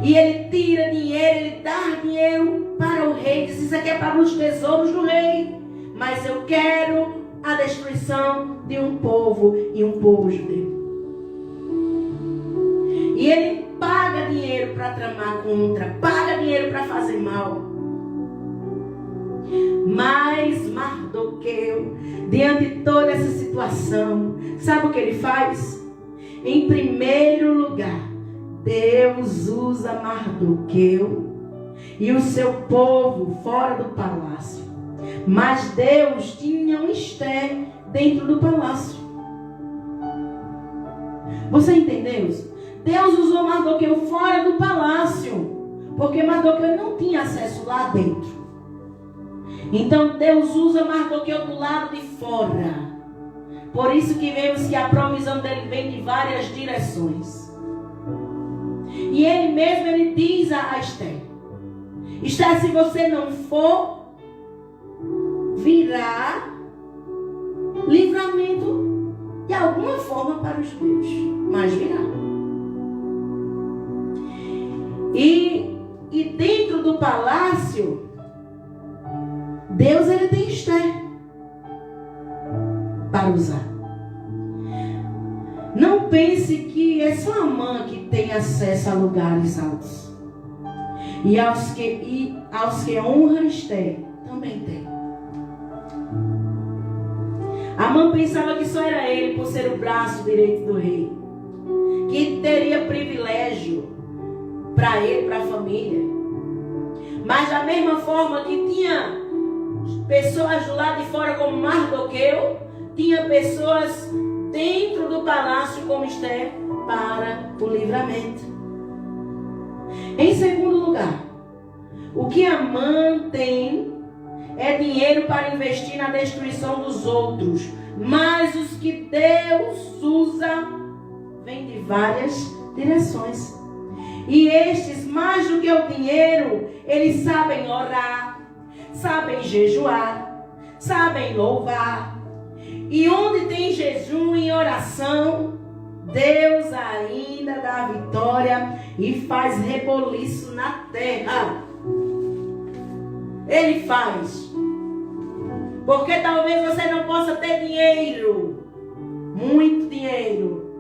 E ele tira dinheiro, ele dá dinheiro para o rei. Diz, isso aqui é para os tesouros do rei. Mas eu quero a destruição de um povo, e um povo judeu. E ele paga dinheiro para tramar contra, paga dinheiro para fazer mal. Mas Mardoqueu, diante de toda essa situação, sabe o que ele faz? Em primeiro lugar, Deus usa Mardoqueu e o seu povo fora do palácio. Mas Deus tinha um Esther dentro do palácio. Você entendeu? Deus usou Mardoqueu fora do palácio, porque Mardoqueu não tinha acesso lá dentro. Então Deus usa Mardoqueu do lado de fora. Por isso que vemos que a provisão dele vem de várias direções. E ele mesmo, ele diz a Esther: Esther, se você não for, virá livramento de alguma forma para os judeus, mas virá. E dentro do palácio, Deus, ele tem Esther para usar. Não pense que é só a Amã que tem acesso a lugares altos. E aos que honram Esther, também tem. Amã pensava que só era ele por ser o braço direito do rei, que teria privilégio para ele, para a família. Mas da mesma forma que tinha pessoas do lado de fora como Mardoqueu, tinha pessoas dentro do palácio como Esther para o livramento. Em segundo lugar, o que Amã tem é dinheiro para investir na destruição dos outros, mas os que Deus usa vêm de várias direções. E estes, mais do que o dinheiro, eles sabem orar, sabem jejuar, sabem louvar. E onde tem jejum e oração, Deus ainda dá vitória e faz reboliço na terra. Ele faz. Porque talvez você não possa ter dinheiro, muito dinheiro,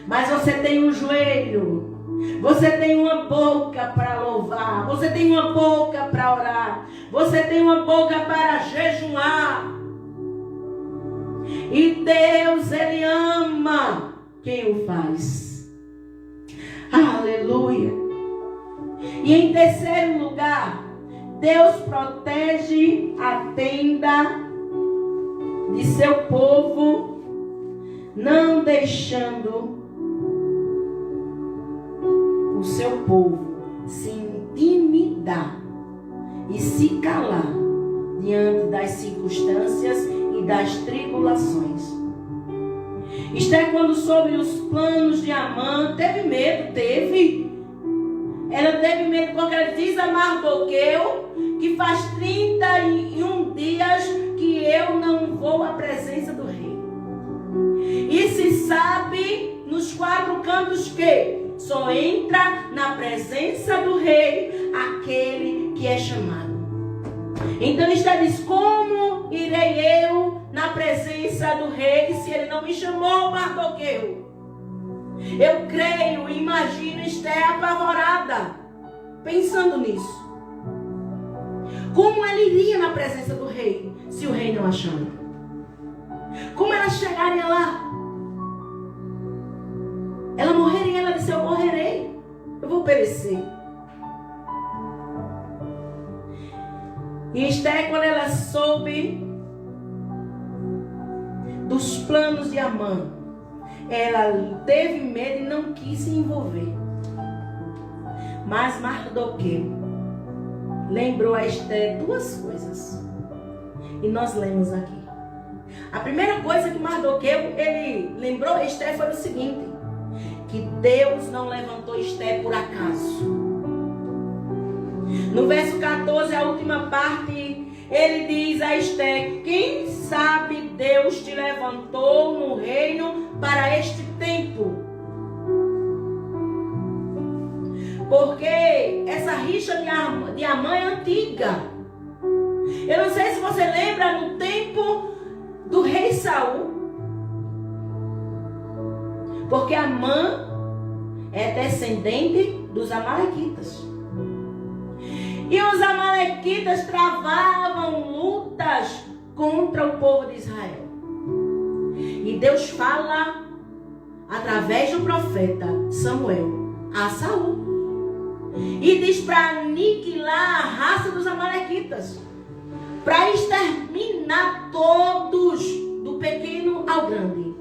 mas você tem um joelho, você tem uma boca para louvar, você tem uma boca para orar, você tem uma boca para jejuar. E Deus, Ele ama quem o faz. Aleluia. E em terceiro lugar, Deus protege a tenda de seu povo, não deixando o seu povo se intimidar e se calar diante das circunstâncias e das tribulações. Esther, quando soube os planos de Amã, teve medo, Ela teve medo porque ela diz a Mardoqueu que faz 31 dias que eu não vou à presença do rei. E se sabe nos 4 cantos que só entra na presença do rei aquele que é chamado. Então Esther diz: como irei eu na presença do rei se ele não me chamou, Mardoqueu? Eu creio e imagino Esther apavorada, pensando nisso. Como ela iria na presença do rei se o rei não a chama? Como ela chegaria lá? Ela morreria, ela disse: eu morrerei, eu vou perecer. E Esther, quando ela soube dos planos de Amã, ela teve medo e não quis se envolver. Mas Mardoqueu lembrou a Esther 2 coisas. E nós lemos aqui. A primeira coisa que Mardoqueu ele lembrou a Esther foi o seguinte: que Deus não levantou Esther por acaso. No verso 14, a última parte, ele diz a Esther: quem sabe Deus te levantou no reino para este tempo. Porque essa rixa de Amã é antiga. Eu não sei se você lembra no tempo do rei Saul. Porque Amã é descendente dos amalequitas. E os amalequitas travavam lutas contra o povo de Israel. E Deus fala através do profeta Samuel a Saul. E diz para aniquilar a raça dos amalequitas. Para exterminar todos, do pequeno ao grande.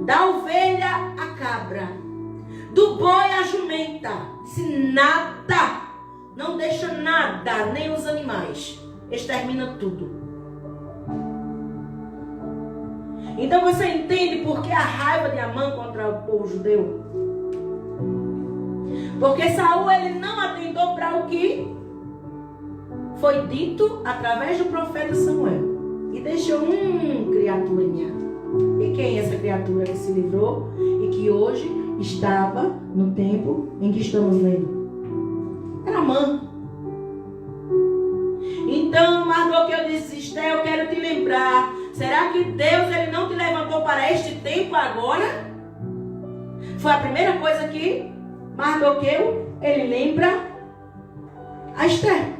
Da ovelha à cabra. Do boi à jumenta. Se nada... Não deixa nada, nem os animais. Extermina tudo. Então você entende por que a raiva de Amã contra o povo judeu? Porque Saul ele não atentou para o que foi dito através do profeta Samuel. E deixou criaturinha. E quem é essa criatura que se livrou e que hoje estava no tempo em que estamos lendo? Era Amã. Então Mardoqueu disse: Esther, eu quero te lembrar. Será que Deus ele não te levantou para este tempo agora? Foi a primeira coisa que Mardoqueu, ele lembra a Esther.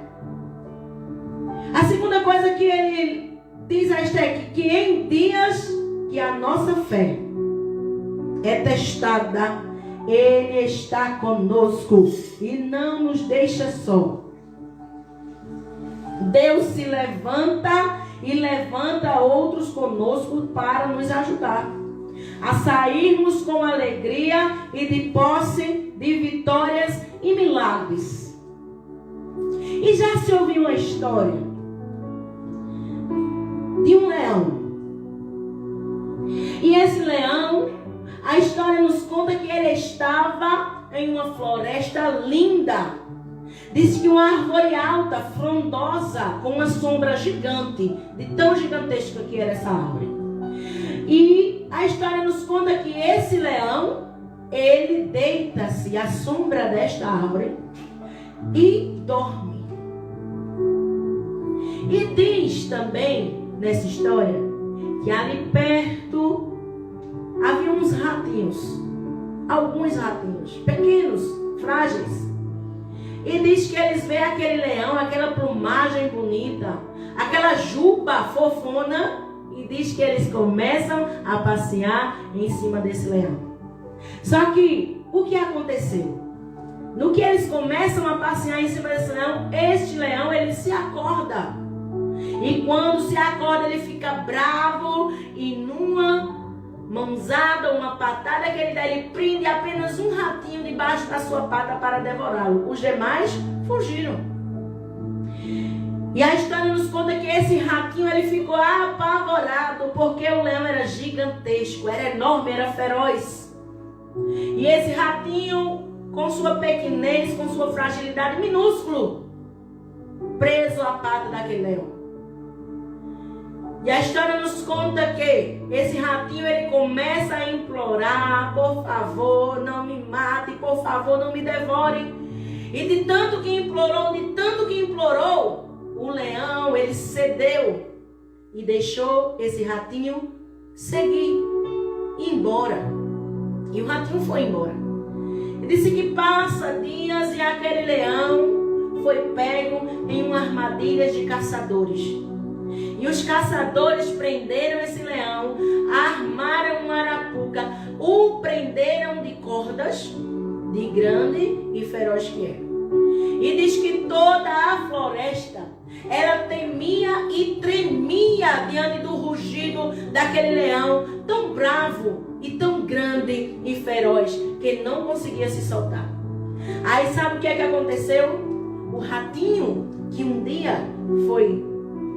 A segunda coisa que ele diz a Esther, que em dias que a nossa fé é testada, Ele está conosco e não nos deixa só. Deus se levanta e levanta outros conosco para nos ajudar a sairmos com alegria e de posse de vitórias e milagres. E já se ouviu uma história de um leão. E esse leão, a história nos conta que ele estava em uma floresta linda. Diz que uma árvore alta, frondosa, com uma sombra gigante, de tão gigantesca que era essa árvore. E a história nos conta que esse leão, ele deita-se à sombra desta árvore e dorme. E diz também, nessa história, que ali perto havia uns ratinhos, alguns ratinhos, pequenos, frágeis. E diz que eles veem aquele leão, aquela plumagem bonita, aquela juba fofona, e diz que eles começam a passear em cima desse leão. Só que, o que aconteceu? No que eles começam a passear em cima desse leão, este leão, ele se acorda. E quando se acorda, ele fica bravo e numa mãozada, uma patada que ele dá, ele prende apenas um ratinho debaixo da sua pata para devorá-lo. Os demais fugiram. E a história nos conta que esse ratinho, ele ficou apavorado, porque o leão era gigantesco, era enorme, era feroz. E esse ratinho, com sua pequenez, com sua fragilidade, minúsculo, preso à pata daquele leão. E a história nos conta que esse ratinho, ele começa a implorar: por favor, não me mate, por favor, não me devore. E de tanto que implorou, o leão, ele cedeu e deixou esse ratinho seguir, ir embora. E o ratinho foi embora. E disse que passa dias e aquele leão foi pego em uma armadilha de caçadores. E os caçadores prenderam esse leão, armaram uma arapuca, o prenderam de cordas, de grande e feroz que era. E diz que toda a floresta, ela temia e tremia diante do rugido daquele leão, tão bravo e tão grande e feroz, que não conseguia se soltar. Aí sabe o que é que aconteceu? O ratinho, que um dia foi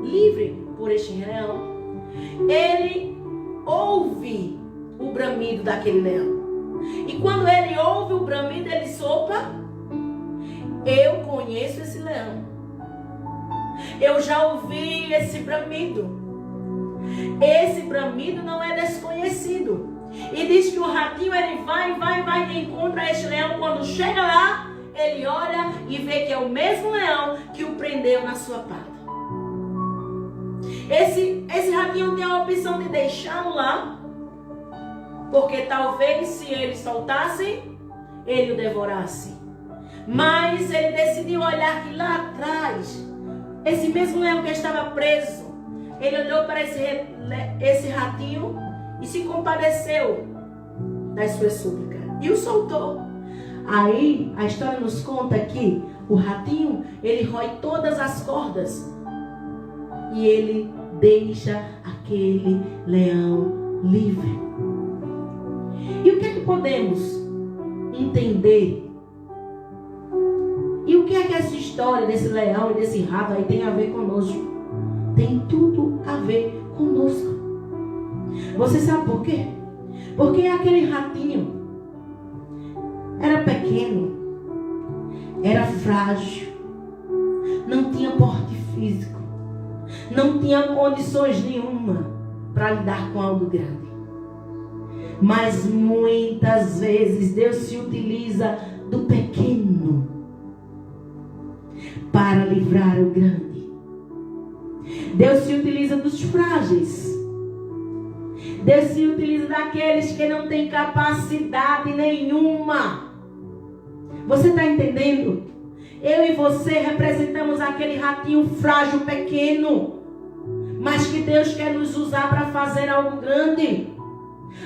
livre por este leão, ele ouve o bramido daquele leão. E quando ele ouve o bramido, ele disse: opa, eu conheço esse leão. Eu já ouvi esse bramido. Esse bramido não é desconhecido. E diz que o ratinho, ele vai e encontra este leão. Quando chega lá, ele olha e vê que é o mesmo leão que o prendeu na sua pata. Esse ratinho tem a opção de deixá-lo lá, porque talvez se ele soltasse, ele o devorasse. Mas ele decidiu olhar que lá atrás, esse mesmo leão que estava preso, ele olhou para esse ratinho e se compadeceu das suas súplicas e o soltou. Aí a história nos conta que o ratinho, ele rói todas as cordas e ele deixa aquele leão livre. E o que é que podemos entender? E o que é que essa história desse leão e desse rato aí tem a ver conosco? Tem tudo a ver conosco. Você sabe por quê? Porque aquele ratinho era pequeno, era frágil, não tinha porte físico, não tinha condições nenhuma para lidar com algo grande. Mas muitas vezes Deus se utiliza do pequeno para livrar o grande. Deus se utiliza dos frágeis. Deus se utiliza daqueles que não têm capacidade nenhuma. Você está entendendo? Eu e você representamos aquele ratinho frágil, pequeno, mas que Deus quer nos usar para fazer algo grande.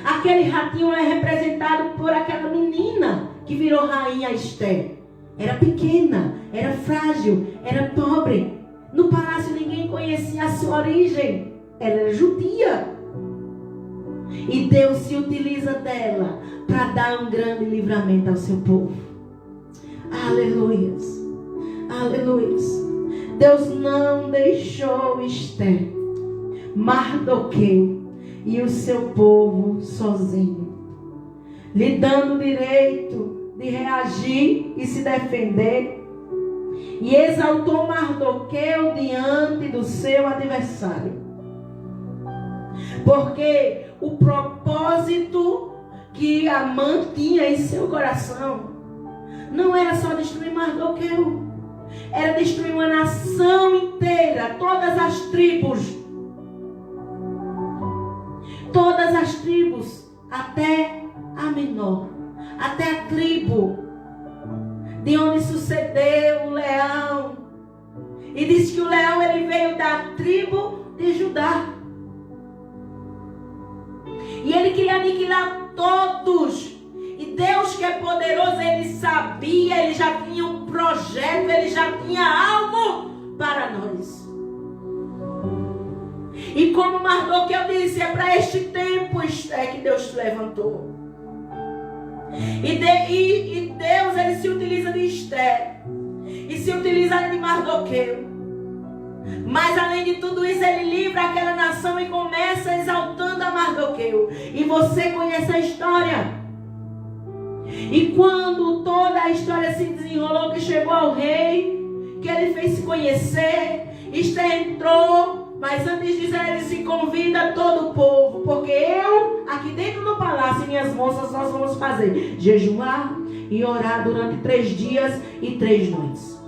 Aquele ratinho é representado por aquela menina que virou rainha Esther. Era pequena, era frágil, era pobre. No palácio ninguém conhecia a sua origem. Ela era judia. E Deus se utiliza dela para dar um grande livramento ao seu povo. Aleluias. Aleluias. Deus não deixou Esther, Mardoqueu e o seu povo sozinho, lhe dando o direito de reagir e se defender, e exaltou Mardoqueu diante do seu adversário. Porque o propósito que Amã tinha em seu coração não era só destruir Mardoqueu, era destruir uma nação inteira, todas as tribos, até a menor, até a tribo de onde sucedeu o leão. E diz que o leão ele veio da tribo de Judá. E ele queria aniquilar todos. E Deus, que é poderoso, ele sabia, ele já tinha um projeto, ele já tinha algo para nós. E como Mardoqueu disse, é para este tempo, Esther, que Deus te levantou. E Deus, ele se utiliza de Esther. E se utiliza de Mardoqueu. Mas além de tudo isso, ele livra aquela nação e começa exaltando a Mardoqueu. E você conhece a história. E quando toda a história se desenrolou, que chegou ao rei, que ele fez se conhecer, Esther entrou. Mas antes disso, ele se convida todo o povo. Porque eu, aqui dentro do palácio, minhas moças, nós vamos fazer jejuar e orar durante 3 dias e 3 noites.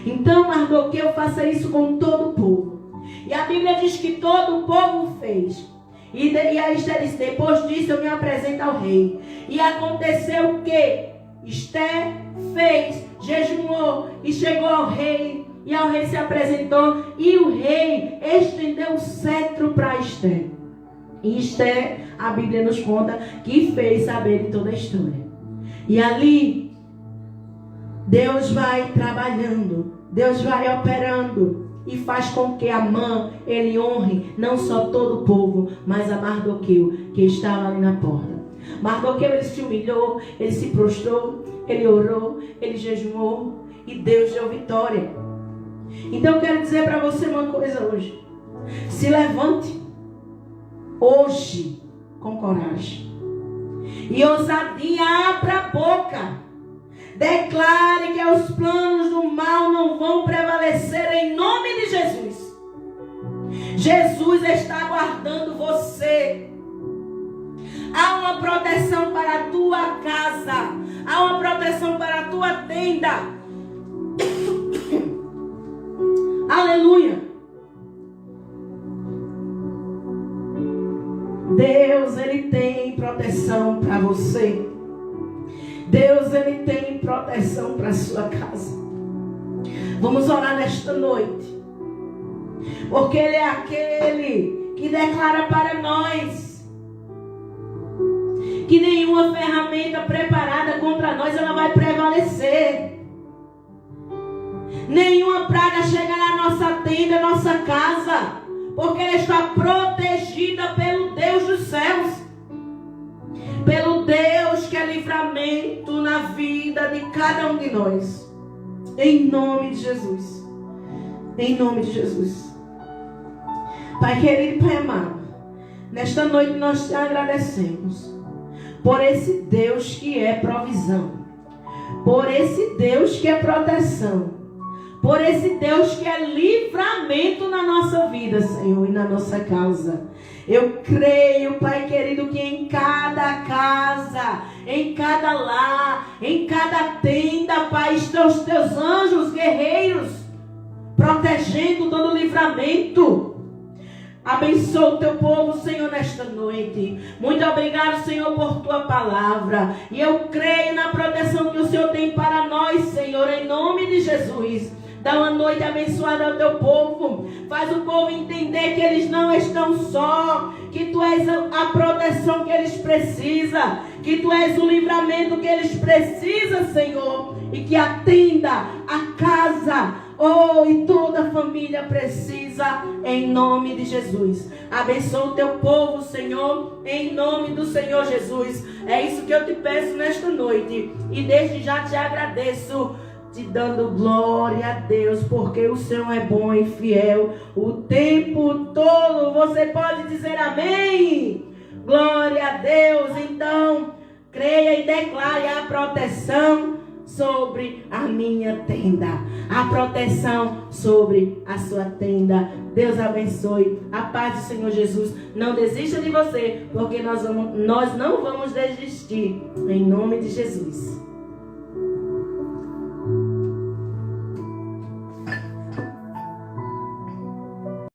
Então, Mardoqueu, faça isso com todo o povo. E a Bíblia diz que todo o povo fez. E a Esther disse, depois disso eu me apresento ao rei. E aconteceu que Esther fez, jejuou e chegou ao rei. E ao rei se apresentou. E o rei estendeu o cetro para Esther. E Esther, a Bíblia nos conta, que fez saber de toda a história. E ali, Deus vai trabalhando. Deus vai operando. E faz com que Amã, ele honre não só todo o povo, mas a Mardoqueu, que estava ali na porta. Mardoqueu, ele se humilhou, ele se prostrou, ele orou, ele jejuou. E Deus deu vitória. Então eu quero dizer para você uma coisa hoje. Se levante hoje com coragem. E ousadia, abra a boca. Declare que os planos do mal não vão prevalecer em nome de Jesus. Jesus está guardando você. Há uma proteção para a tua casa. Há uma proteção para a tua tenda. Aleluia. Deus, ele tem proteção para você. Deus, ele tem proteção para a sua casa. Vamos orar nesta noite. Porque ele é aquele que declara para nós que nenhuma ferramenta preparada contra nós ela vai prevalecer. Nenhuma praga chega na nossa tenda, nossa casa, porque ela está protegida pelo Deus dos céus, pelo Deus que é livramento na vida de cada um de nós. Em nome de Jesus. Em nome de Jesus. Pai querido, Pai amado, nesta noite nós te agradecemos por esse Deus que é provisão, por esse Deus que é proteção, por esse Deus que é livramento na nossa vida, Senhor, e na nossa causa. Eu creio, Pai querido, que em cada casa, em cada lar, em cada tenda, Pai, estão os teus anjos guerreiros, protegendo todo livramento. Abençoa o teu povo, Senhor, nesta noite. Muito obrigado, Senhor, por tua palavra. E eu creio na proteção que o Senhor tem para nós, Senhor, em nome de Jesus. Dá uma noite abençoada ao teu povo. Faz o povo entender que eles não estão só. Que tu és a proteção que eles precisam. Que tu és o livramento que eles precisam, Senhor. E que a tenda, a casa, e toda a família precisa, em nome de Jesus. Abençoa o teu povo, Senhor, em nome do Senhor Jesus. É isso que eu te peço nesta noite. E desde já te agradeço, te dando glória a Deus, porque o Senhor é bom e fiel o tempo todo. Você pode dizer amém? Glória a Deus. Então, creia e declare a proteção sobre a minha tenda, a proteção sobre a sua tenda. Deus abençoe. A paz do Senhor Jesus. Não desista de você, porque nós não vamos desistir, em nome de Jesus.